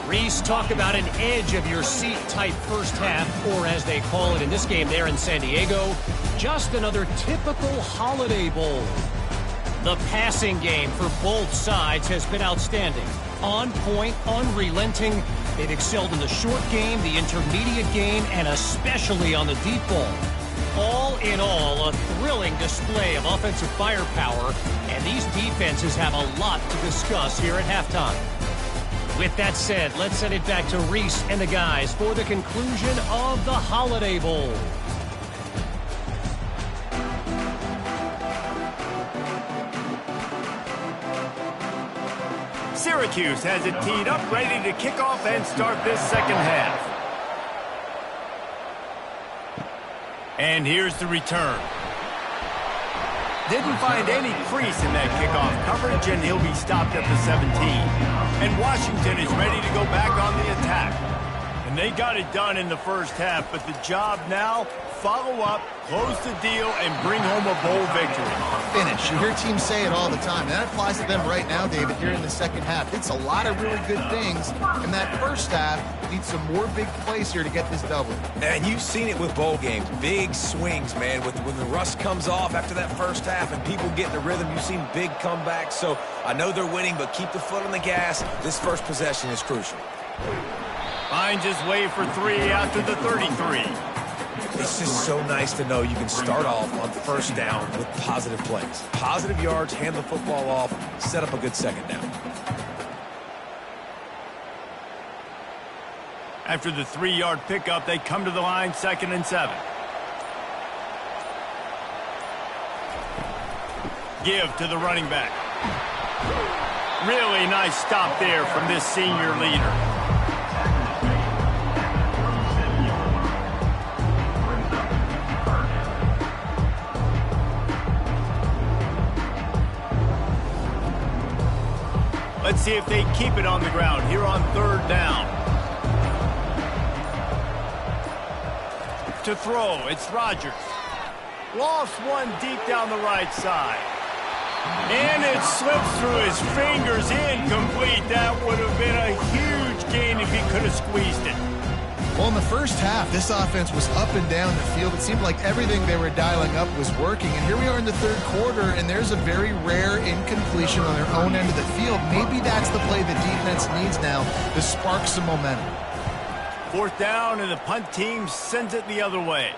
Reese, talk about an edge-of-your-seat type first half, or as they call it in this game there in San Diego, just another typical Holiday Bowl. The passing game for both sides has been outstanding. On point, unrelenting. They've excelled in the short game, the intermediate game, and especially on the deep ball. All in all, a thrilling display of offensive firepower, and these defenses have a lot to discuss here at halftime. With that said, let's send it back to Reese and the guys for the conclusion of the Holiday Bowl. Syracuse has it teed up, ready to kick off and start this second half. And here's the return. Didn't find any crease in that kickoff coverage, and he'll be stopped at the 17. And Washington is ready to go back on the attack. And they got it done in the first half, but the job now, follow up, close the deal, and bring home a bowl victory. Finish. You hear teams say it all the time. And that applies to them right now, David, here in the second half. It's a lot of really good things. In that first half, need some more big plays here to get this double. And you've seen it with bowl games. Big swings, man. When the rust comes off after that first half and people get in the rhythm, you've seen big comebacks. So I know they're winning, but keep the foot on the gas. This first possession is crucial. Finds his way for 3 after the 33. It's just so nice to know you can start off on first down with positive plays. Positive yards, hand the football off, set up a good second down. After the 3-yard pickup, they come to the line, 2nd and 7. Give to the running back. Really nice stop there from this senior leader. Let's see if they keep it on the ground here on 3rd down. To throw, it's Rodgers. Lost one deep down the right side. And it slips through his fingers, incomplete. That would have been a huge gain if he could have squeezed it. Well, in the first half, this offense was up and down the field. It seemed like everything they were dialing up was working. And here we are in the 3rd quarter, and there's a very rare incompletion on their own end of the field. Maybe that's the play the defense needs now to spark some momentum. 4th down, and the punt team sends it the other way.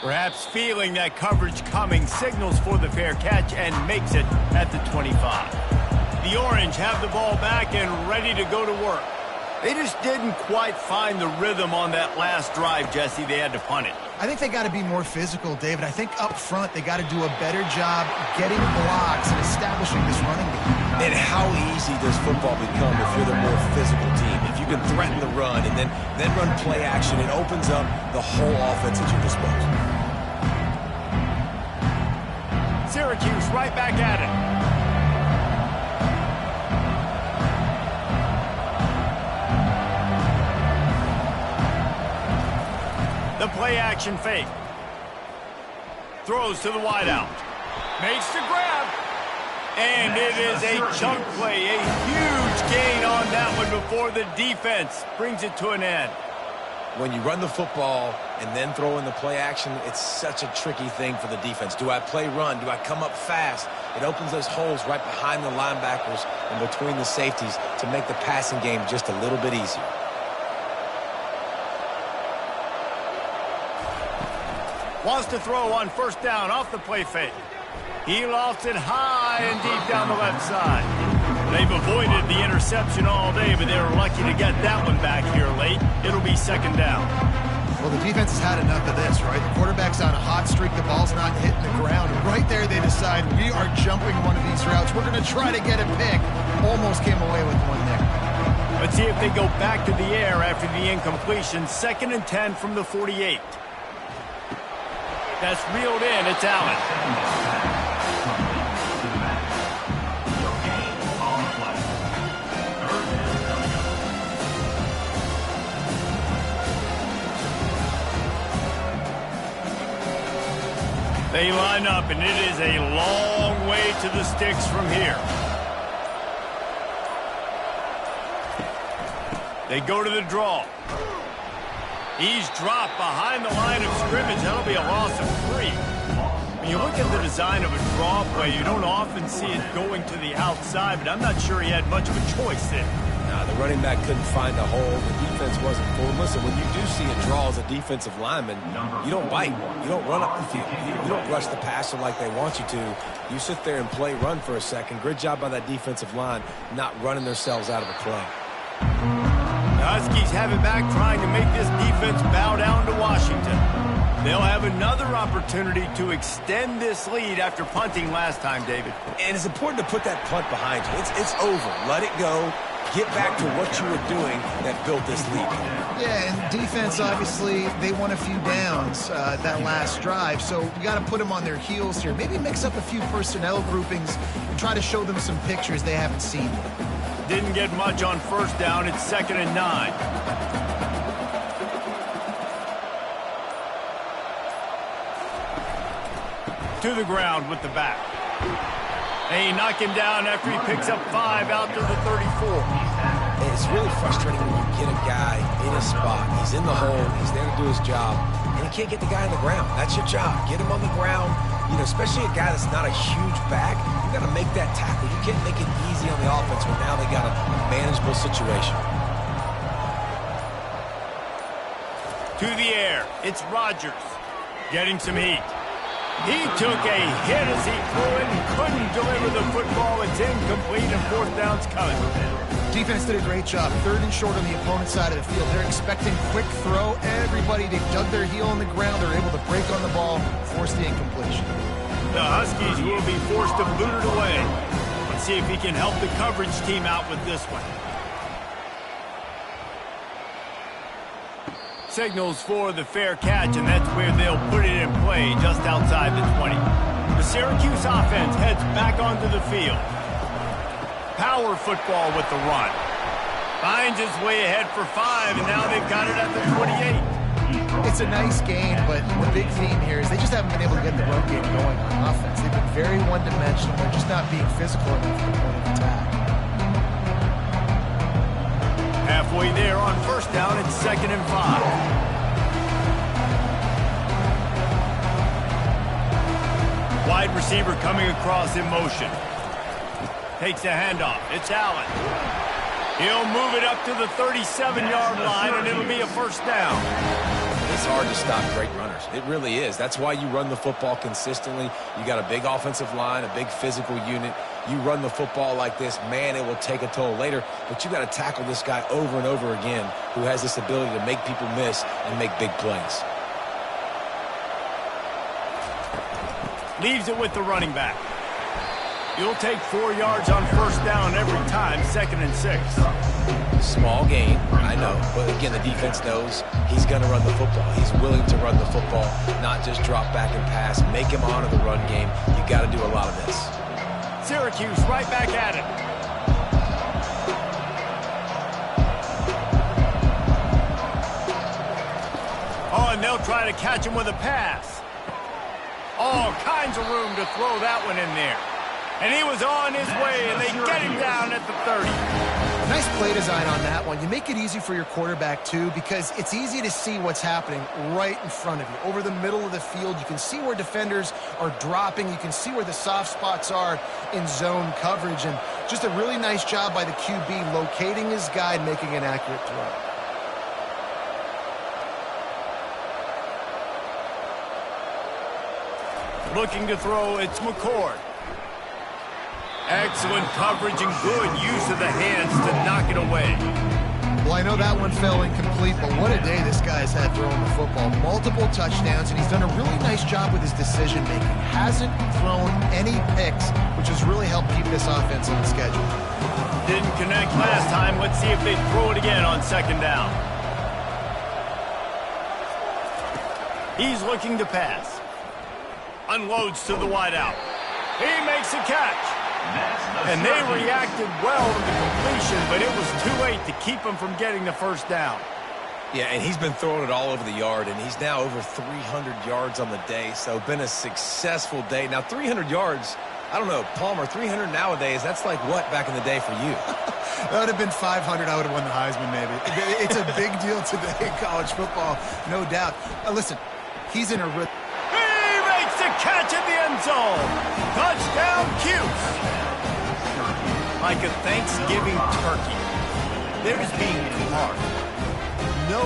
Perhaps feeling that coverage coming, signals for the fair catch and makes it at the 25. The Orange have the ball back and ready to go to work. They just didn't quite find the rhythm on that last drive, Jesse. They had to punt it. I think they got to be more physical, David. I think up front they got to do a better job getting blocks and establishing this running game. And how easy does football become if you're the more physical team? If you can threaten the run and then run play action, it opens up the whole offense at your disposal. Syracuse right back at it. The play action fake. Throws to the wideout. Makes the grab. And it is a chunk play. A huge gain on that one before the defense brings it to an end. When you run the football and then throw in the play action, it's such a tricky thing for the defense. Do I play run? Do I come up fast? It opens those holes right behind the linebackers and between the safeties to make the passing game just a little bit easier. Wants to throw on 1st down off the play fake. He lofts it high and deep down the left side. They've avoided the interception all day, but they were lucky to get that one back here late. It'll be second down. Well, the defense has had enough of this, right? The quarterback's on a hot streak. The ball's not hitting the ground. And right there, they decide, we are jumping one of these routes. We're going to try to get a pick. Almost came away with one there. Let's see if they go back to the air after the incompletion. 2nd and 10 from the 48. That's reeled in. It's Allen. They line up, and it is a long way to the sticks from here. They go to the draw. He's dropped behind the line of scrimmage. That'll be a loss of 3. When you look at the design of a draw play, you don't often see it going to the outside, but I'm not sure he had much of a choice there. The running back couldn't find a hole. The defense wasn't full. Listen, when you do see a draw as a defensive lineman, you don't bite. You don't run up the field. You don't rush the passer like they want you to. You sit there and play run for a second. Great job by that defensive line not running themselves out of the play. The Huskies have it back, trying to make this defense bow down to Washington. They'll have another opportunity to extend this lead after punting last time, David. And it's important to put that punt behind you. It's over. Let it go. Get back to what you were doing that built this lead. Yeah, and defense, obviously, they won a few downs that last drive, so you got to put them on their heels here. Maybe mix up a few personnel groupings and try to show them some pictures they haven't seen yet. Didn't get much on first down. It's 2nd and 9. To the ground with the back. They knock him down after he picks up 5 out to the 34. It's really frustrating when you get a guy in a spot. He's in the hole. He's there to do his job. And you can't get the guy on the ground. That's your job. Get him on the ground. You know, especially a guy that's not a huge back. You got to make that tackle. You can't make it easy on the offense when now they got a manageable situation. To the air. It's Rodgers. Getting some heat. He took a hit as he threw it and couldn't deliver the football. It's incomplete and 4th down's coming. Defense did a great job. 3rd and short on the opponent's side of the field. They're expecting quick throw. Everybody, they dug their heel on the ground. They're able to break on the ball, force the incompletion. The Huskies will be forced to boot it away. Let's see if he can help the coverage team out with this one. Signals for the fair catch, and that's where they'll put it in play, just outside the 20. The Syracuse offense heads back onto the field. Power football with the run. Finds his way ahead for 5, and now they've got it at the 28. It's a nice gain, but the big theme here is they just haven't been able to get the run game going on offense. They've been very one-dimensional. They're just not being physical enough at the point of attack. Halfway there on first down, it's 2nd and 5. Wide receiver coming across in motion. Takes the handoff. It's Allen. He'll move it up to the 37-yard line, and it'll be a first down. It's hard to stop great runners. It really is. That's why you run the football consistently. You got a big offensive line, a big physical unit. You run the football like this, man, it will take a toll later. But you got to tackle this guy over and over again who has this ability to make people miss and make big plays. Leaves it with the running back. You'll take 4 yards on first down every time, 2nd and 6. Small gain, I know. But again, the defense knows he's going to run the football. He's willing to run the football, not just drop back and pass. Make him honor the run game. You got to do a lot of this. Syracuse right back at it. Oh, and they'll try to catch him with a pass. All kinds of room to throw that one in there. And he was on his way, and they get him down at the 30. Nice play design on that one. You make it easy for your quarterback, too, because it's easy to see what's happening right in front of you. Over the middle of the field, you can see where defenders are dropping. You can see where the soft spots are in zone coverage. And just a really nice job by the QB locating his guy and making an accurate throw. Looking to throw, it's McCord. Excellent coverage and good use of the hands to knock it away. Well, I know that one fell incomplete, but what a day this guy's had throwing the football. Multiple touchdowns, and he's done a really nice job with his decision-making. Hasn't thrown any picks, which has really helped keep this offense on schedule. Didn't connect last time. Let's see if they throw it again on second down. He's looking to pass. Unloads to the wideout. He makes a catch. And they reacted well to the completion, but it was too late to keep him from getting the first down. Yeah, and he's been throwing it all over the yard, and he's now over 300 yards on the day, so been a successful day. Now, 300 yards, I don't know, Palmer, 300 nowadays, that's like what back in the day for you? That would have been 500. I would have won the Heisman, maybe. It's a big deal today in college football, no doubt. Listen, he's in a rhythm. He makes the catch in the end zone. Touchdown, Cuse. Like a Thanksgiving turkey. They're just being carved. No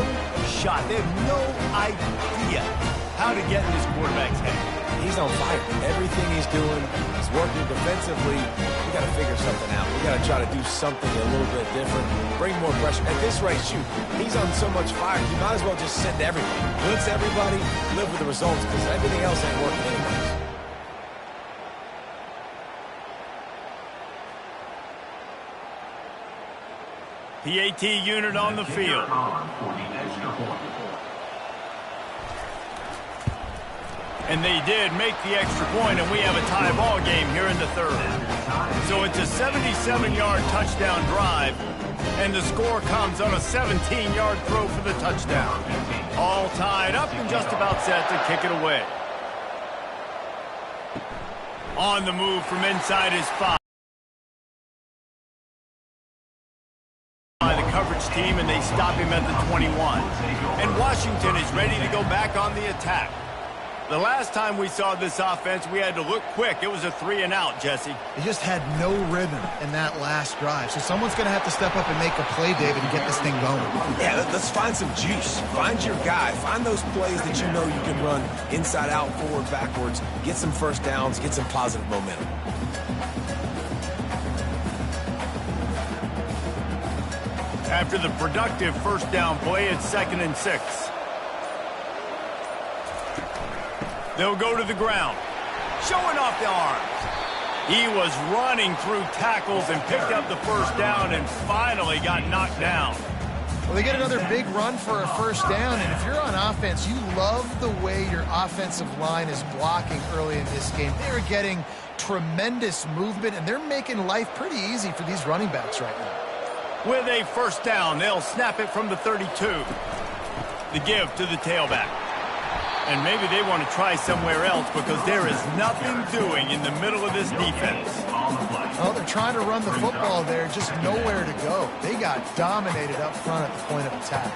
shot. They have no idea how to get in this quarterback's head. He's on fire. Everything he's doing, he's working defensively. We got to figure something out. We got to try to do something a little bit different. Bring more pressure. At this rate, shoot, he's on so much fire, you might as well just send everything. Blitz everybody, live with the results, because everything else ain't working anyways. PAT unit on the field. And they did make the extra point, and we have a tie ball game here in the third. So it's a 77-yard touchdown drive, and the score comes on a 17-yard throw for the touchdown. All tied up and just about set to kick it away. On the move from inside his 5. By the coverage team, and they stop him at the 21. And Washington is ready to go back on the attack. The last time we saw this offense, we had to look quick. It was a 3-and-out, Jesse. They just had no rhythm in that last drive. So someone's going to have to step up and make a play, David, and get this thing going. Yeah, let's find some juice. Find your guy. Find those plays that you know you can run inside out, forward, backwards. Get some first downs. Get some positive momentum. After the productive first down play, it's 2nd and 6. They'll go to the ground, showing off the arms. He was running through tackles and picked up the first down and finally got knocked down. Well, they get another big run for a first down, and if you're on offense, you love the way your offensive line is blocking early in this game. They're getting tremendous movement, and they're making life pretty easy for these running backs right now. With a first down, they'll snap it from the 32. The give to the tailback. And maybe they want to try somewhere else because there is nothing doing in the middle of this defense. Well, they're trying to run the football there, just nowhere to go. They got dominated up front at the point of attack.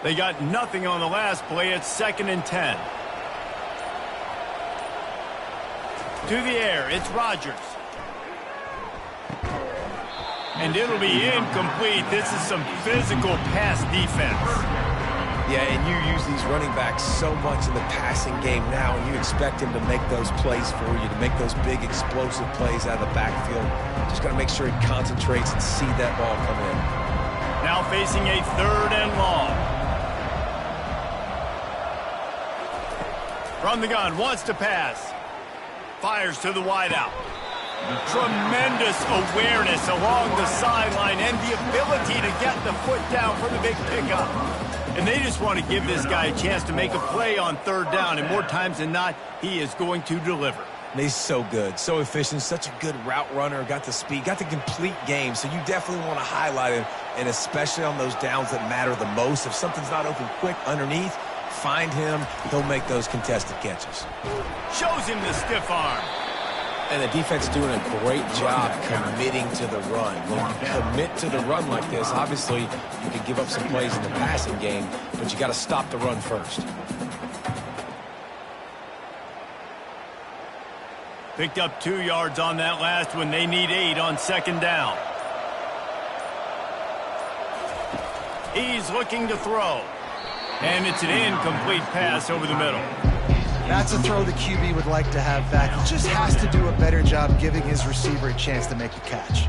They got nothing on the last play. It's 2nd and 10. To the air, it's Rodgers. And it'll be incomplete. This is some physical pass defense. Yeah, and you use these running backs so much in the passing game now, and you expect him to make those plays for you, to make those big explosive plays out of the backfield. Just got to make sure he concentrates and see that ball come in. Now facing a 3rd and long. From the gun, wants to pass. Fires to the wideout. Tremendous awareness along the sideline and the ability to get the foot down for the big pickup. And they just want to give this guy a chance to make a play on 3rd down, and more times than not, he is going to deliver. And he's so good, so efficient, such a good route runner, got the speed, got the complete game, so you definitely want to highlight him, and especially on those downs that matter the most. If something's not open quick underneath, find him, he'll make those contested catches. Shows him the stiff arm. And the defense doing a great job committing to the run. When you commit to the run like this, obviously you can give up some plays in the passing game, but you got to stop the run first. Picked up 2 yards on that last one. They need 8 on 2nd down. He's looking to throw. And it's an incomplete pass over the middle. That's a throw the QB would like to have back. He just has to do a better job giving his receiver a chance to make a catch.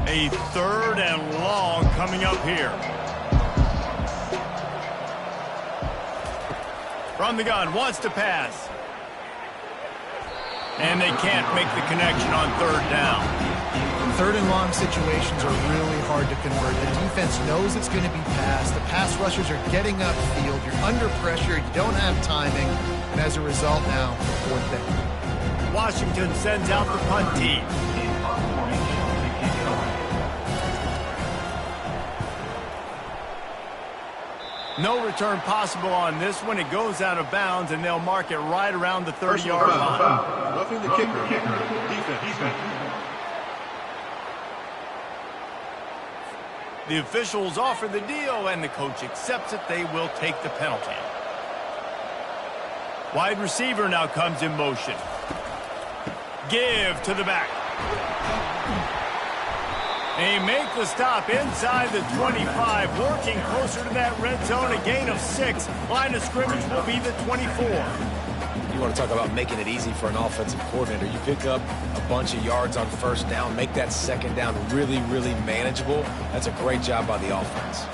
A 3rd and long coming up here. From the gun, wants to pass. And they can't make the connection on 3rd down. 3rd and long situations are really hard to convert. The defense knows it's going to be passed. The pass rushers are getting upfield. You're under pressure. You don't have timing. And as a result now, 4th down. Washington sends out the punt team. No return possible on this one. It goes out of bounds, and they'll mark it right around the 30-yard line. Roughing the kicker. Defense. The officials offer the deal, and the coach accepts it. They will take the penalty. Wide receiver now comes in motion. Give to the back. They make the stop inside the 25, working closer to that red zone, a gain of 6. Line of scrimmage will be the 24. You want to talk about making it easy for an offensive coordinator. You pick up a bunch of yards on 1st down, make that 2nd down really, really manageable. That's a great job by the offense.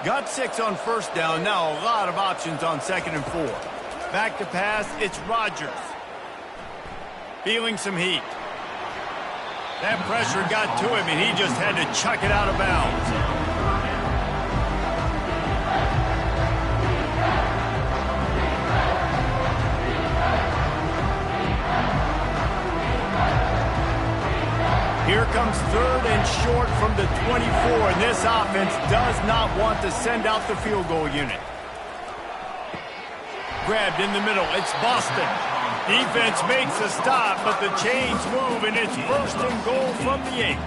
Got 6 on 1st down, now a lot of options on 2nd and 4. Back to pass, it's Rodgers. Feeling some heat. That pressure got to him, and he just had to chuck it out of bounds. Here comes 3rd and short from the 24, and this offense does not want to send out the field goal unit. Grabbed in the middle, it's Boston. Defense makes a stop, but the chains move, and it's 1st and goal from the 8.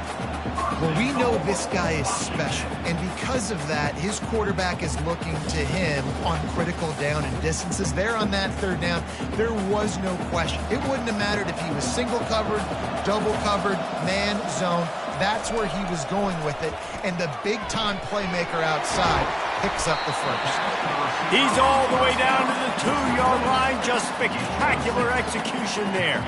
Well, we know this guy is special, and because of that, his quarterback is looking to him on critical down and distances. There on that 3rd down, there was no question. It wouldn't have mattered if he was single covered, double covered, man, zone. That's where he was going with it, and the big-time playmaker outside picks up the 1st. He's all the way down to the 2-yard line. Just spectacular execution there.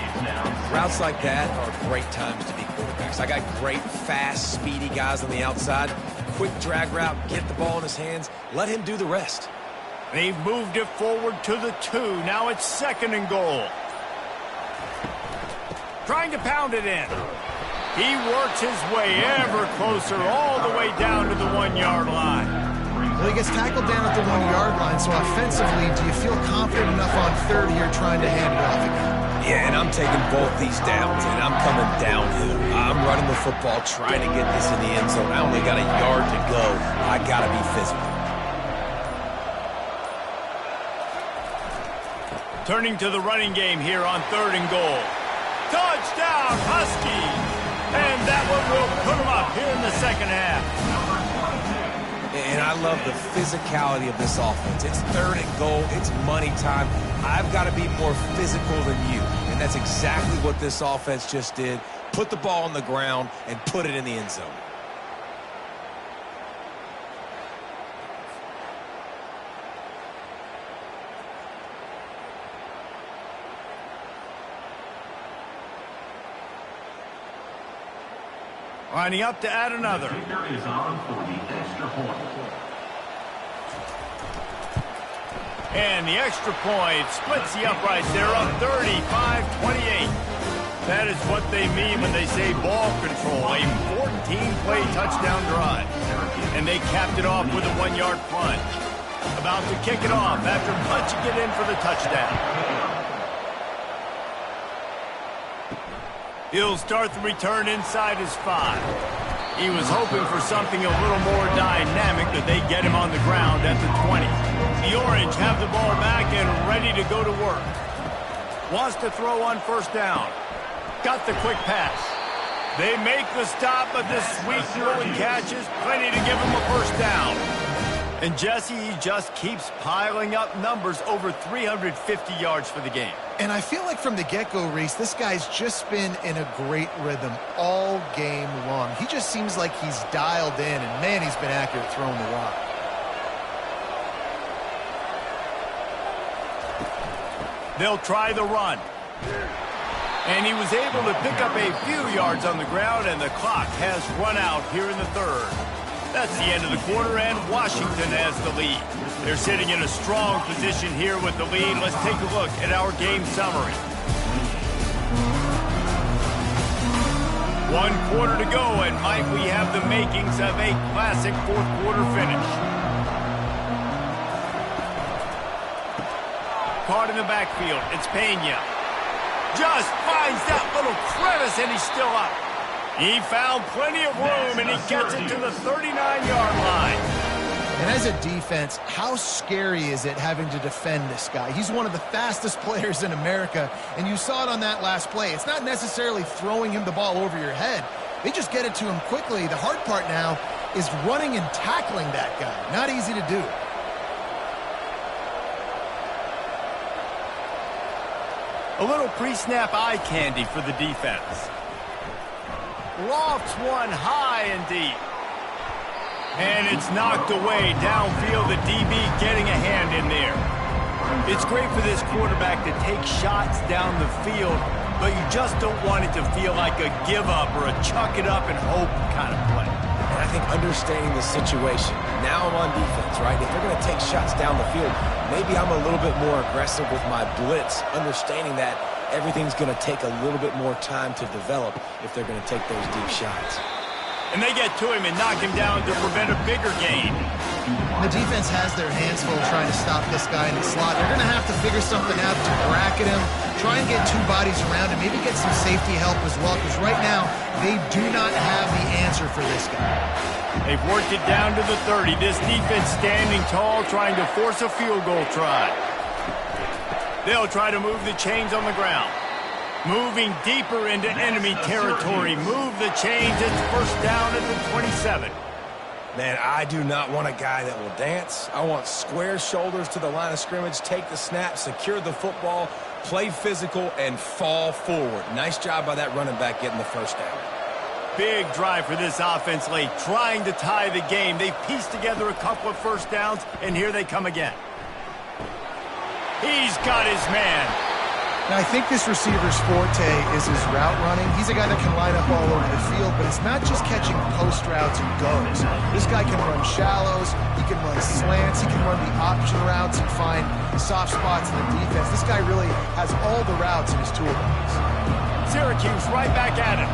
Routes like that are great times to be quarterbacks. I got great, fast, speedy guys on the outside. Quick drag route, get the ball in his hands, let him do the rest. They've moved it forward to the 2. Now it's 2nd and goal. Trying to pound it in. He works his way ever closer all the way down to the 1-yard line. Well, he gets tackled down at the 1-yard line, so offensively, do you feel confident enough on 3rd here trying to hand it off again? Yeah, and I'm taking both these downs, and I'm coming downhill. I'm running the football, trying to get this in the end zone. I only got a yard to go. I got to be physical. Turning to the running game here on 3rd and goal. Touchdown, Huskies! And that one will put them up here in the 2nd half. And I love the physicality of this offense. It's 3rd and goal. It's money time. I've got to be more physical than you. And that's exactly what this offense just did. Put the ball on the ground and put it in the end zone. Lining up to add another. The kicker is on for the extra point. And the extra point splits the uprights. They're up 35-28. That is what they mean when they say ball control. A 14-play touchdown drive. And they capped it off with a 1-yard punt. About to kick it off after punching it in for the touchdown. He'll start the return inside his 5. He was hoping for something a little more dynamic, but they get him on the ground at the 20. The Orange have the ball back and ready to go to work. Wants to throw on 1st down. Got the quick pass. They make the stop, but this sweet throw and catch is plenty to give him a 1st down. And Jesse, he just keeps piling up numbers, over 350 yards for the game. And I feel like from the get-go, Reese, this guy's just been in a great rhythm all game long. He just seems like he's dialed in, and man, he's been accurate throwing the rock. They'll try the run. And he was able to pick up a few yards on the ground, and the clock has run out here in the third. That's the end of the quarter, and Washington has the lead. They're sitting in a strong position here with the lead. Let's take a look at our game summary. 1 quarter to go, and might we have the makings of a classic fourth quarter finish. Caught in the backfield, it's Pena. Just finds that little crevice, and he's still up. He found plenty of room, and he gets it to the 39-yard line. And as a defense, how scary is it having to defend this guy? He's one of the fastest players in America, and you saw it on that last play. It's not necessarily throwing him the ball over your head. They just get it to him quickly. The hard part now is running and tackling that guy. Not easy to do. A little pre-snap eye candy for the defense. Lofts one high and deep. And it's knocked away downfield. The DB getting a hand in there. It's great for this quarterback to take shots down the field, but you just don't want it to feel like a give up or a chuck it up and hope kind of play. And I think understanding the situation, now I'm on defense, right? If they're going to take shots down the field, maybe I'm a little bit more aggressive with my blitz, understanding that everything's going to take a little bit more time to develop if they're going to take those deep shots. And they get to him and knock him down to prevent a bigger gain. The defense has their hands full trying to stop this guy in the slot. They're going to have to figure something out to bracket him, try and get two bodies around him, maybe get some safety help as well, because right now they do not have the answer for this guy. They've worked it down to the 30. This defense standing tall, trying to force a field goal try. They'll try to move the chains on the ground. Moving deeper into enemy territory. Move the chains. It's first down at the 27. Man, I do not want a guy that will dance. I want square shoulders to the line of scrimmage, take the snap, secure the football, play physical, and fall forward. Nice job by that running back getting the first down. Big drive for this offense late, trying to tie the game. They pieced together a couple of first downs, and here they come again. He's got his man. Now, I think this receiver's forte is his route running. He's a guy that can line up all over the field, but it's not just catching post routes and goes. This guy can run shallows, he can run slants, he can run the option routes and find soft spots in the defense. This guy really has all the routes in his toolbox. Syracuse right back at him.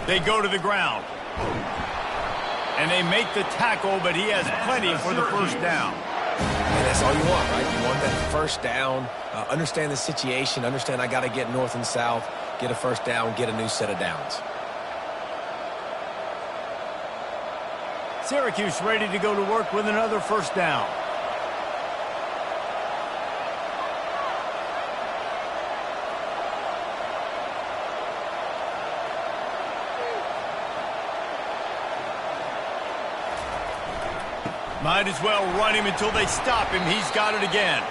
They go to the ground. And they make the tackle, but he has plenty for the first down. And that's all you want, right? You want that first down, understand the situation, understand I got to get north and south, get a first down, get a new set of downs. Syracuse ready to go to work with another first down. Might as well run him until they stop him. He's got it again.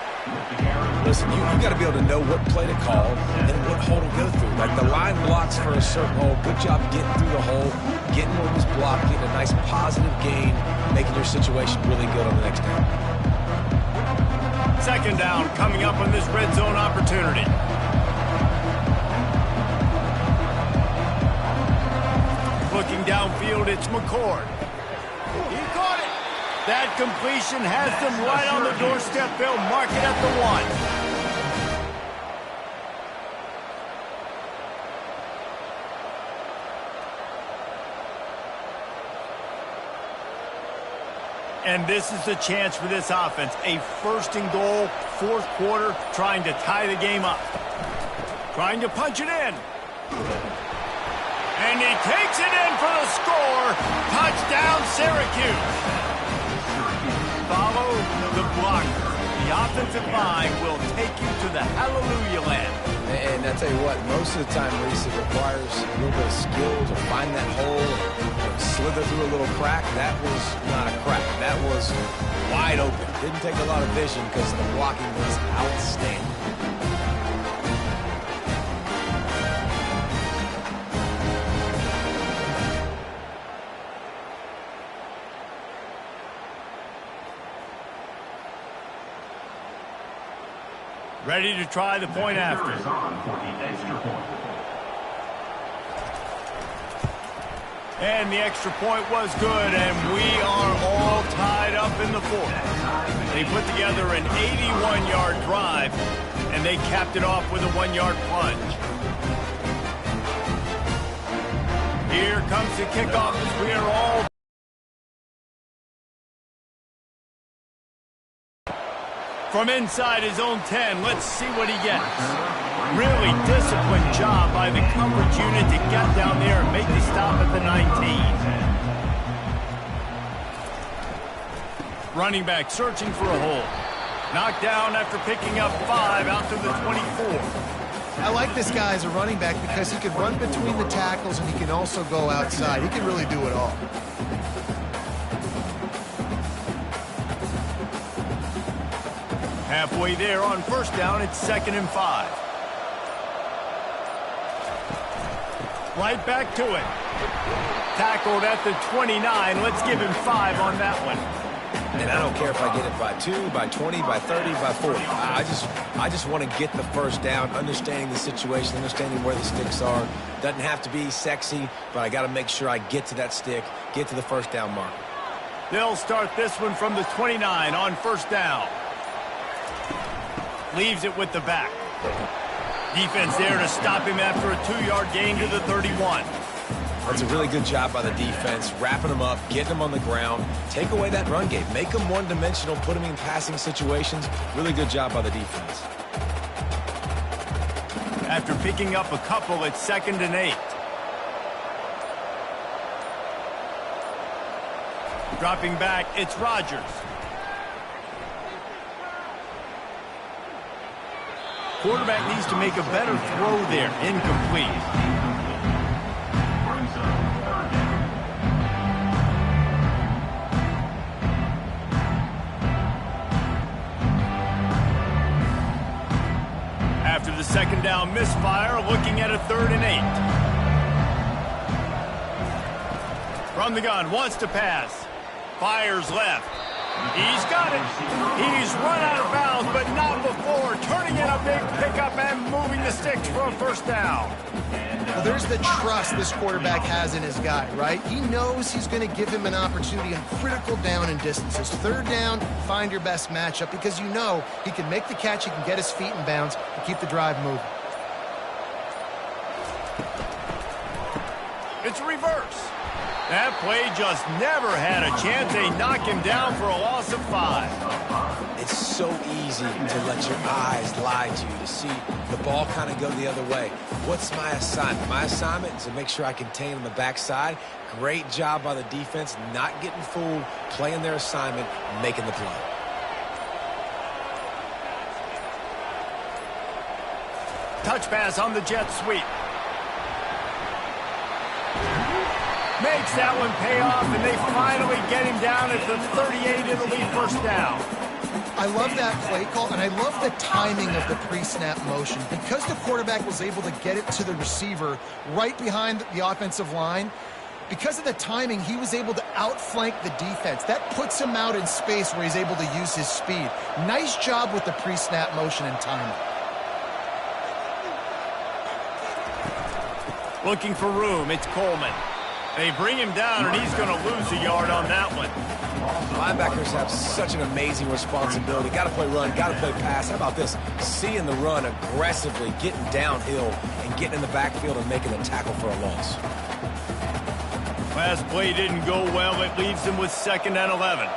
Listen, you got to be able to know what play to call and what hole to go through. Like the line blocks for a certain hole. Good job getting through the hole, getting what was blocked, getting a nice positive gain, making your situation really good on the next down. Second down coming up on this red zone opportunity. Looking downfield, it's McCord. He caught it. That completion has them right on the doorstep. They'll mark it at the 1. And this is the chance for this offense. A first and goal, fourth quarter, trying to tie the game up. Trying to punch it in. And he takes it in for the score. Touchdown, Syracuse. Follow the blocker. The offensive line will take you to the hallelujah land. And I tell you what, most of the time, Reese, it requires a little bit of skill to find that hole and slither through a little crack. That was not a crack. That was wide open. Didn't take a lot of vision because the blocking was outstanding. Ready to try the point after. Is on for the extra point. And the extra point was good, and we are all tied up in the fourth. They put together an 81-yard drive, and they capped it off with a 1-yard plunge. Here comes the kickoff as we are all from inside his own 10. Let's see what he gets. Really disciplined job by the coverage unit to get down there and make the stop at the 19. Running back searching for a hole. Knocked down after picking up 5 out to the 24. I like this guy as a running back because he can run between the tackles and he can also go outside. He can really do it all. Halfway there on first down, it's 2nd and 5. Right back to it. Tackled at the 29. Let's give him 5 on that one. And I don't care if I get it by 2, by 20, by 30, by 40. I just want to get the first down, understanding the situation, understanding where the sticks are. Doesn't have to be sexy, but I got to make sure I get to that stick, get to the first down mark. They'll start this one from the 29 on first down. Leaves it with the back. Defense there to stop him after a 2-yard gain to the 31. That's a really good job by the defense, wrapping them up, getting them on the ground, take away that run game, make them one-dimensional, put them in passing situations. Really good job by the defense. After picking up a couple, it's 2nd and 8. Dropping back, it's Rodgers. Quarterback needs to make a better throw there. Incomplete. After the 2nd down misfire, looking at a 3rd and 8. From the gun, wants to pass. Fires left. He's got it. He's run out of bounds, but not before. Turning in a big pickup and moving the sticks for a first down. Well, there's the trust this quarterback has in his guy, right? He knows he's going to give him an opportunity on critical down and distances. 3rd down, find your best matchup because you know he can make the catch, he can get his feet in bounds and keep the drive moving. It's a reverse. That play just never had a chance. They knock him down for a loss of 5. It's so easy to let your eyes lie to you, to see the ball kind of go the other way. What's my assignment? My assignment is to make sure I contain on the backside. Great job by the defense, not getting fooled, playing their assignment, making the play. Touch pass on the jet sweep. Makes that one pay off, and they finally get him down at the 38. It'll be first down. I love that play call, and I love the timing of the pre-snap motion. Because the quarterback was able to get it to the receiver right behind the offensive line, because of the timing, he was able to outflank the defense. That puts him out in space where he's able to use his speed. Nice job with the pre-snap motion and timing. Looking for room, it's Coleman. They bring him down, and he's going to lose a yard on that one. Linebackers have such an amazing responsibility. Got to play run, got to play pass. How about this? Seeing the run aggressively, getting downhill, and getting in the backfield and making a tackle for a loss. Last play didn't go well. It leaves them with 2nd and 11.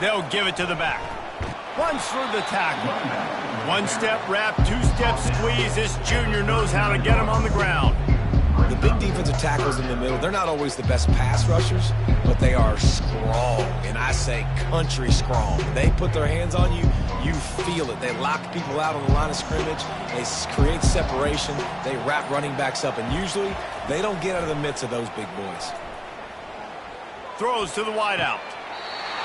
They'll give it to the back. Runs through the tackle. 1-step wrap, 2-step squeeze. This junior knows how to get him on the ground. The big defensive tackles in the middle, they're not always the best pass rushers, but they are strong, and I say country strong. They put their hands on you, you feel it. They lock people out on the line of scrimmage. They create separation. They wrap running backs up, and usually they don't get out of the midst of those big boys. Throws to the wideout.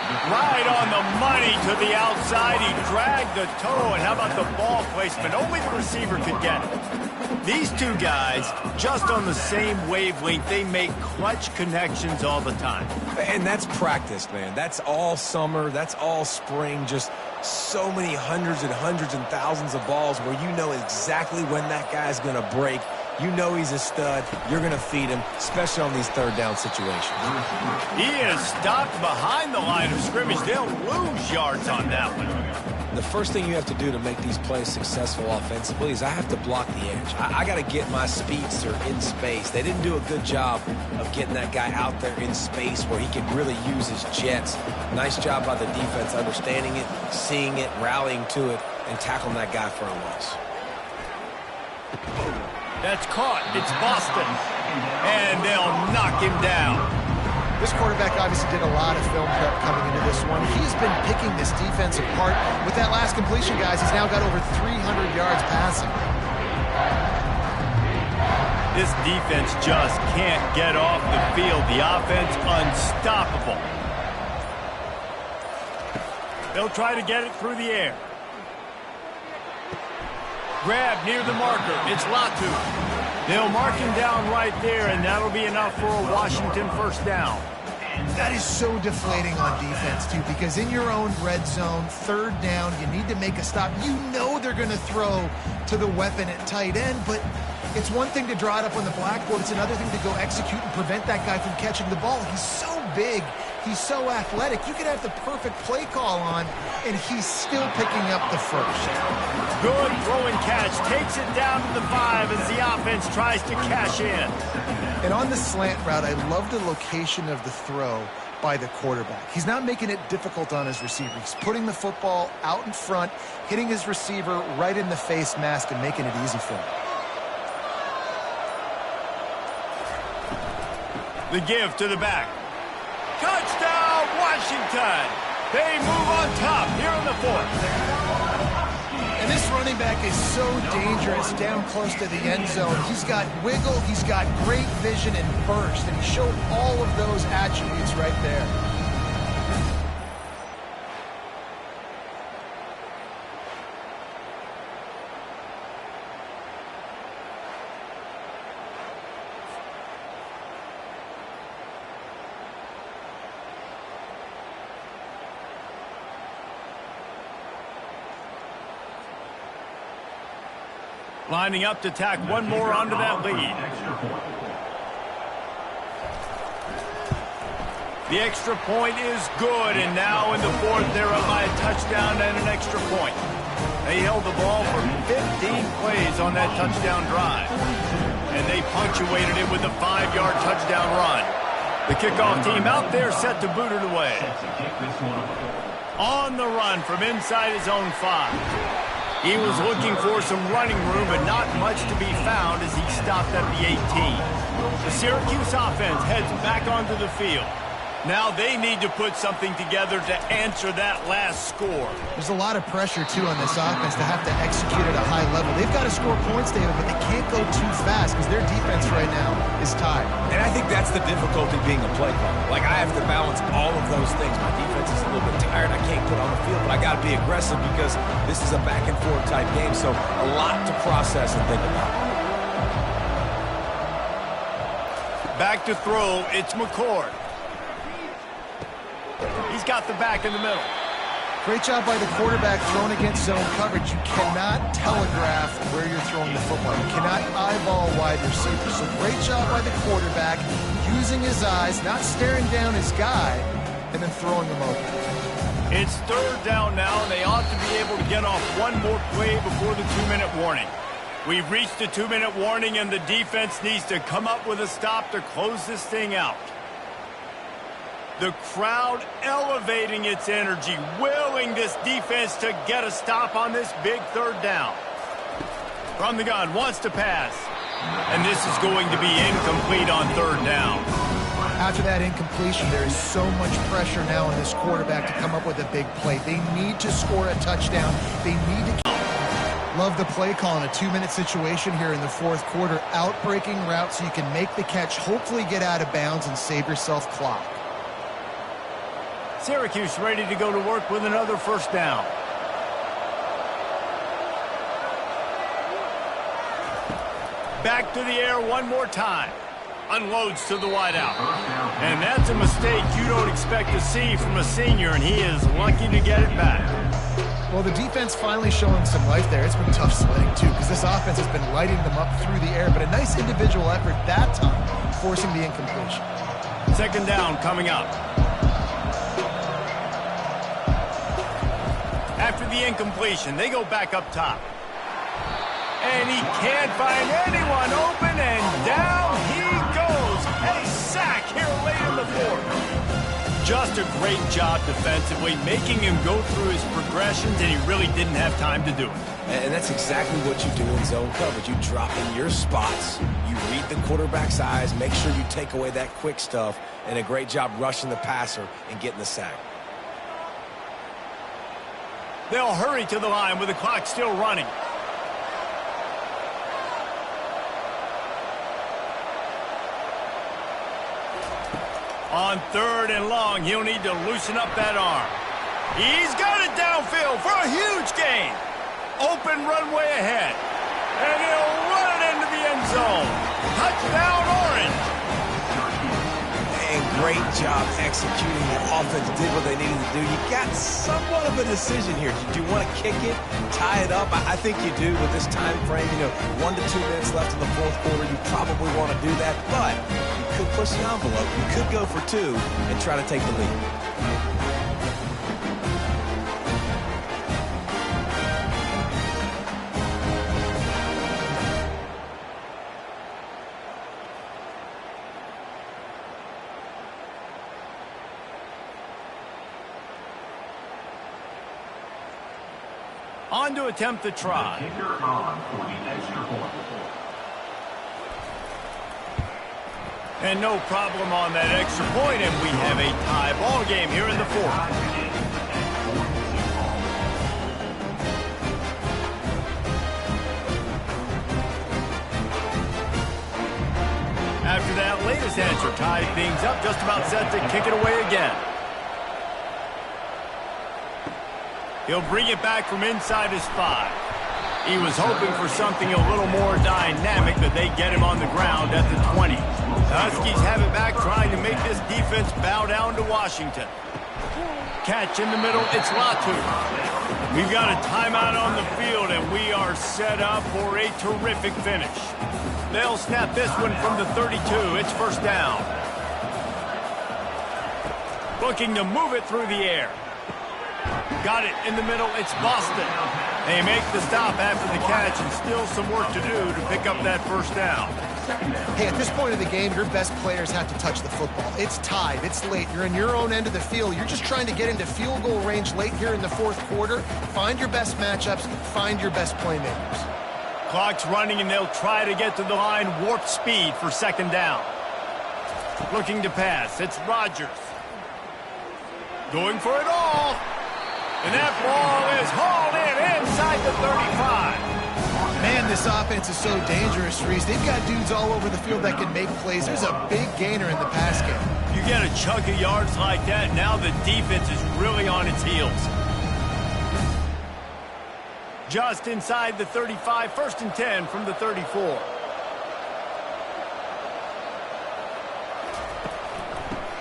Right on the money to the outside. He dragged the toe, and how about the ball placement? Only the receiver could get it. These two guys, just on the same wavelength, they make clutch connections all the time. And that's practice, man. That's all summer. That's all spring. Just so many hundreds and thousands of balls where you know exactly when that guy's going to break. You know he's a stud. You're going to feed him, especially on these third down situations. He is stopped behind the line of scrimmage. They'll lose yards on that one. The first thing you have to do to make these plays successful offensively is I have to block the edge. I got to get my speedster in space. They didn't do a good job of getting that guy out there in space where he could really use his jets. Nice job by the defense understanding it, seeing it, rallying to it, and tackling that guy for a loss. That's caught. It's Boston. And they'll knock him down. This quarterback obviously did a lot of film prep coming into this one. He's been picking this defense apart. With that last completion, guys, he's now got over 300 yards passing. This defense just can't get off the field. The offense unstoppable. They'll try to get it through the air. Grab near the marker. It's Latu. They'll mark him down right there, and that'll be enough for a Washington first down. That is so deflating on defense, too, because in your own red zone, third down, you need to make a stop. You know they're going to throw to the weapon at tight end, but it's one thing to draw it up on the blackboard. It's another thing to go execute and prevent that guy from catching the ball. He's so big. He's so athletic. You could have the perfect play call on, and he's still picking up the first. Good throw and catch. Takes it down to the 5 as the offense tries to cash in. And on the slant route, I love the location of the throw by the quarterback. He's not making it difficult on his receiver. He's putting the football out in front, hitting his receiver right in the face mask and making it easy for him. The give to the back. Touchdown, Washington! They move on top here in the 4th. And this running back is so dangerous down close to the end zone. He's got wiggle, he's got great vision and burst, and he showed all of those attributes right there. Lining up to tack one more onto that lead. The extra point is good, and now in the 4th, they're up by a touchdown and an extra point. They held the ball for 15 plays on that touchdown drive, and they punctuated it with a 5-yard touchdown run. The kickoff team out there set to boot it away. On the run from inside his own 5. He was looking for some running room, but not much to be found as he stopped at the 18. The Syracuse offense heads back onto the field. Now they need to put something together to answer that last score. There's a lot of pressure, too, on this offense to have to execute at a high level. They've got to score points, David, but they can't go too fast because their defense right now is tied. And I think that's the difficulty being a play caller. Like, I have to balance all of those things. My defense is a little bit tired. I can't put on the field, but I got to be aggressive because this is a back-and-forth type game, so a lot to process and think about. Back to throw, it's McCord. He's got the back in the middle. Great job by the quarterback throwing against zone coverage. You cannot telegraph where you're throwing the football. You cannot eyeball wide receivers. So great job by the quarterback using his eyes, not staring down his guy, and then throwing him open. It's 3rd down now, and they ought to be able to get off one more play before the 2-minute warning. We've reached the 2-minute warning, and the defense needs to come up with a stop to close this thing out. The crowd elevating its energy, willing this defense to get a stop on this big 3rd down. From the gun, wants to pass. And this is going to be incomplete on third down. After that incompletion, there is so much pressure now on this quarterback to come up with a big play. They need to score a touchdown. They need to... Love the play call in a 2-minute situation here in the fourth quarter. Out-breaking route so you can make the catch, hopefully get out of bounds, and save yourself clock. Syracuse ready to go to work with another first down. Back to the air one more time. Unloads to the wideout. And that's a mistake you don't expect to see from a senior, and he is lucky to get it back. Well, the defense finally showing some life there. It's been tough sledding, too, because this offense has been lighting them up through the air, but a nice individual effort that time, forcing the incompletion. Second down coming up. After the incompletion, they go back up top. And he can't find anyone open, and down he goes. A sack here late in the fourth. Just a great job defensively, making him go through his progressions, and he really didn't have time to do it. And that's exactly what you do in zone coverage. You drop in your spots, you read the quarterback's eyes, make sure you take away that quick stuff, and a great job rushing the passer and getting the sack. They'll hurry to the line with the clock still running. On third and long, he'll need to loosen up that arm. He's got it downfield for a huge gain. Open runway ahead. And he'll run it into the end zone. Touchdown, Orange. And great job executing. The offense did what they needed to do. You got somewhat of a decision here. Do you want to kick it, tie it up? I think you do with this time frame. 1 to 2 minutes left in the fourth quarter. You probably want to do that, but you could push the envelope. You could go for 2 and try to take the lead. On to attempt the try. Kicker on for the extra point. And no problem on that extra point, and we have a tie ball game here in the fourth. After that latest answer, tied things up, just about set to kick it away again. He'll bring it back from inside his 5. He was hoping for something a little more dynamic, but they get him on the ground at the 20. The Huskies have it back, trying to make this defense bow down to Washington. Catch in the middle, it's Latu. We've got a timeout on the field, and we are set up for a terrific finish. They'll snap this one from the 32. It's first down. Looking to move it through the air. Got it in the middle. It's Boston. They make the stop after the catch, and still some work to do to pick up that first down. Hey, at this point of the game, your best players have to touch the football. It's tied. It's late. You're in your own end of the field. You're just trying to get into field goal range late here in the fourth quarter. Find your best matchups. Find your best playmakers. Clock's running, and they'll try to get to the line. Warp speed for second down. Looking to pass. It's Rodgers. Going for it all. And that ball is hauled in inside the 35. Man, this offense is so dangerous, Reese. They've got dudes all over the field that can make plays. There's a big gainer in the pass game. You get a chunk of yards like that, now the defense is really on its heels. Just inside the 35, first and 10 from the 34.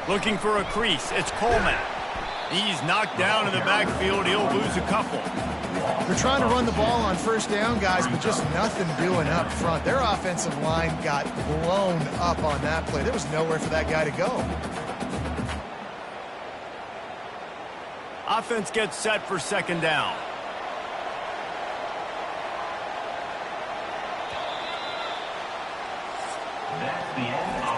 Looking for a crease, it's Coleman. He's knocked down in the backfield. He'll lose a couple. They're trying to run the ball on first down, guys, but just nothing doing up front. Their offensive line got blown up on that play. There was nowhere for that guy to go. Offense gets set for second down.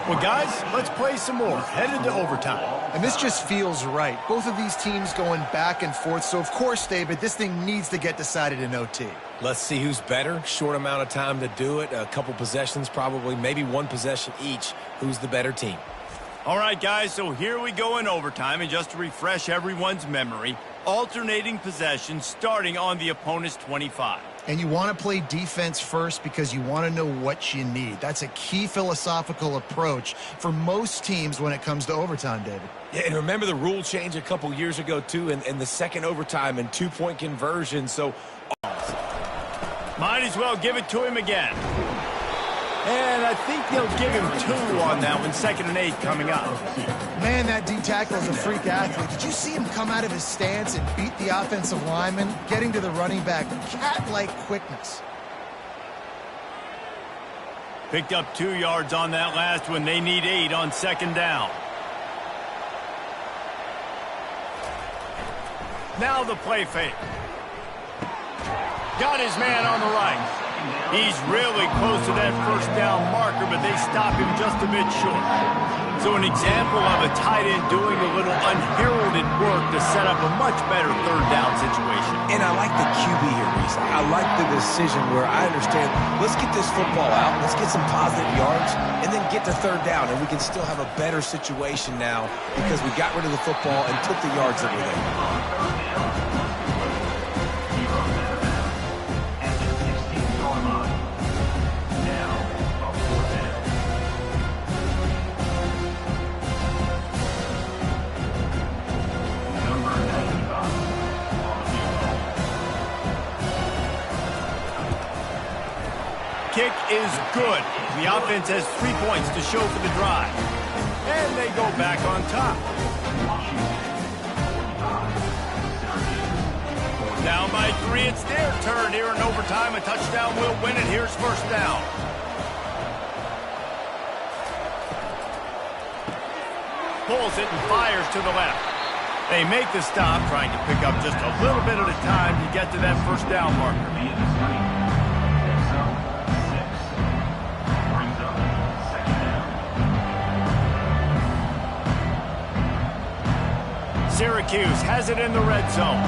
Well, guys, let's play some more. Headed to overtime. And this just feels right. Both of these teams going back and forth, so of course, David, this thing needs to get decided in OT. Let's see who's better. Short amount of time to do it. A couple possessions probably, maybe one possession each. Who's the better team? All right, guys, so here we go in overtime. And just to refresh everyone's memory, alternating possessions starting on the opponent's 25. And you want to play defense first because you want to know what you need. That's a key philosophical approach for most teams when it comes to overtime, David. Yeah, and remember the rule change a couple years ago, too, in the second overtime and two-point conversion. So might as well give it to him again. And I think they'll give him 2 on that one. 2nd and 8 coming up. Man, that D tackle is a freak athlete. Did you see him come out of his stance and beat the offensive lineman, getting to the running back? Cat-like quickness. Picked up 2 yards on that last one. They need 8 on 2nd down. Now the play fake. Got his man on the right. He's really close to that first down marker, but they stop him just a bit short. So an example of a tight end doing a little unheralded work to set up a much better 3rd down situation. And I like the QB here, Reese. I like the decision where I understand, let's get this football out, let's get some positive yards, and then get to 3rd down, and we can still have a better situation now because we got rid of the football and took the yards that were there. Kick is good. The offense has 3 points to show for the drive. And they go back on top. Down by 3, it's their turn here in overtime. A touchdown will win it. Here's 1st down. Pulls it and fires to the left. They make the stop, trying to pick up just a little bit at a time to get to that 1st down marker. Syracuse has it in the red zone.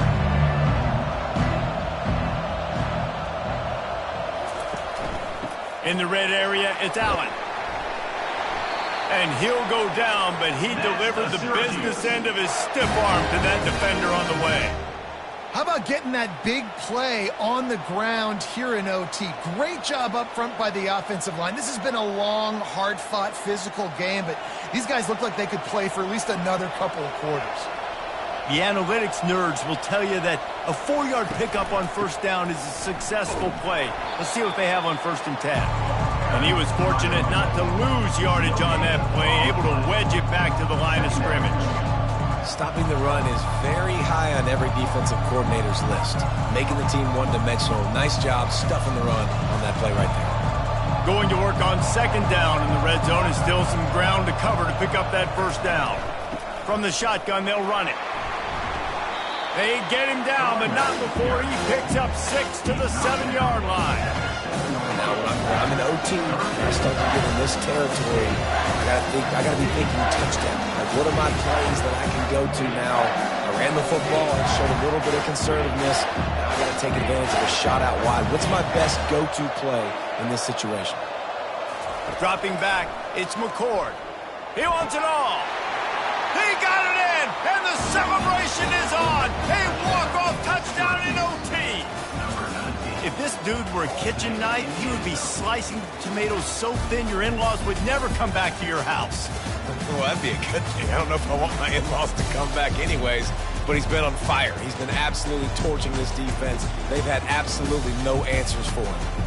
In the red area, it's Allen. And he'll go down, but he delivered the business end of his stiff arm to that defender on the way. How about getting that big play on the ground here in OT? Great job up front by the offensive line. This has been a long, hard-fought, physical game, but these guys look like they could play for at least another couple of quarters. The analytics nerds will tell you that a 4-yard pickup on 1st down is a successful play. Let's see what they have on 1st and 10. And he was fortunate not to lose yardage on that play, able to wedge it back to the line of scrimmage. Stopping the run is very high on every defensive coordinator's list. Making the team one-dimensional. Nice job stuffing the run on that play right there. Going to work on 2nd down in the red zone, and still some ground to cover to pick up that 1st down. From the shotgun, they'll run it. They get him down, but not before he picks up 6 to the 7-yard line. Now, when I'm in OT, I start to get in this territory. I got to be thinking touchdown. Like, what are my plays that I can go to now? I ran the football and showed a little bit of conservativeness. Now I got to take advantage of a shot out wide. What's my best go-to play in this situation? Dropping back, it's McCord. He wants it all. He got it in, and the celebration is on. A walk-off touchdown in OT. If this dude were a kitchen knife, he would be slicing tomatoes so thin your in-laws would never come back to your house. Well, that'd be a good thing. I don't know if I want my in-laws to come back anyways, but he's been on fire. He's been absolutely torching this defense. They've had absolutely no answers for him.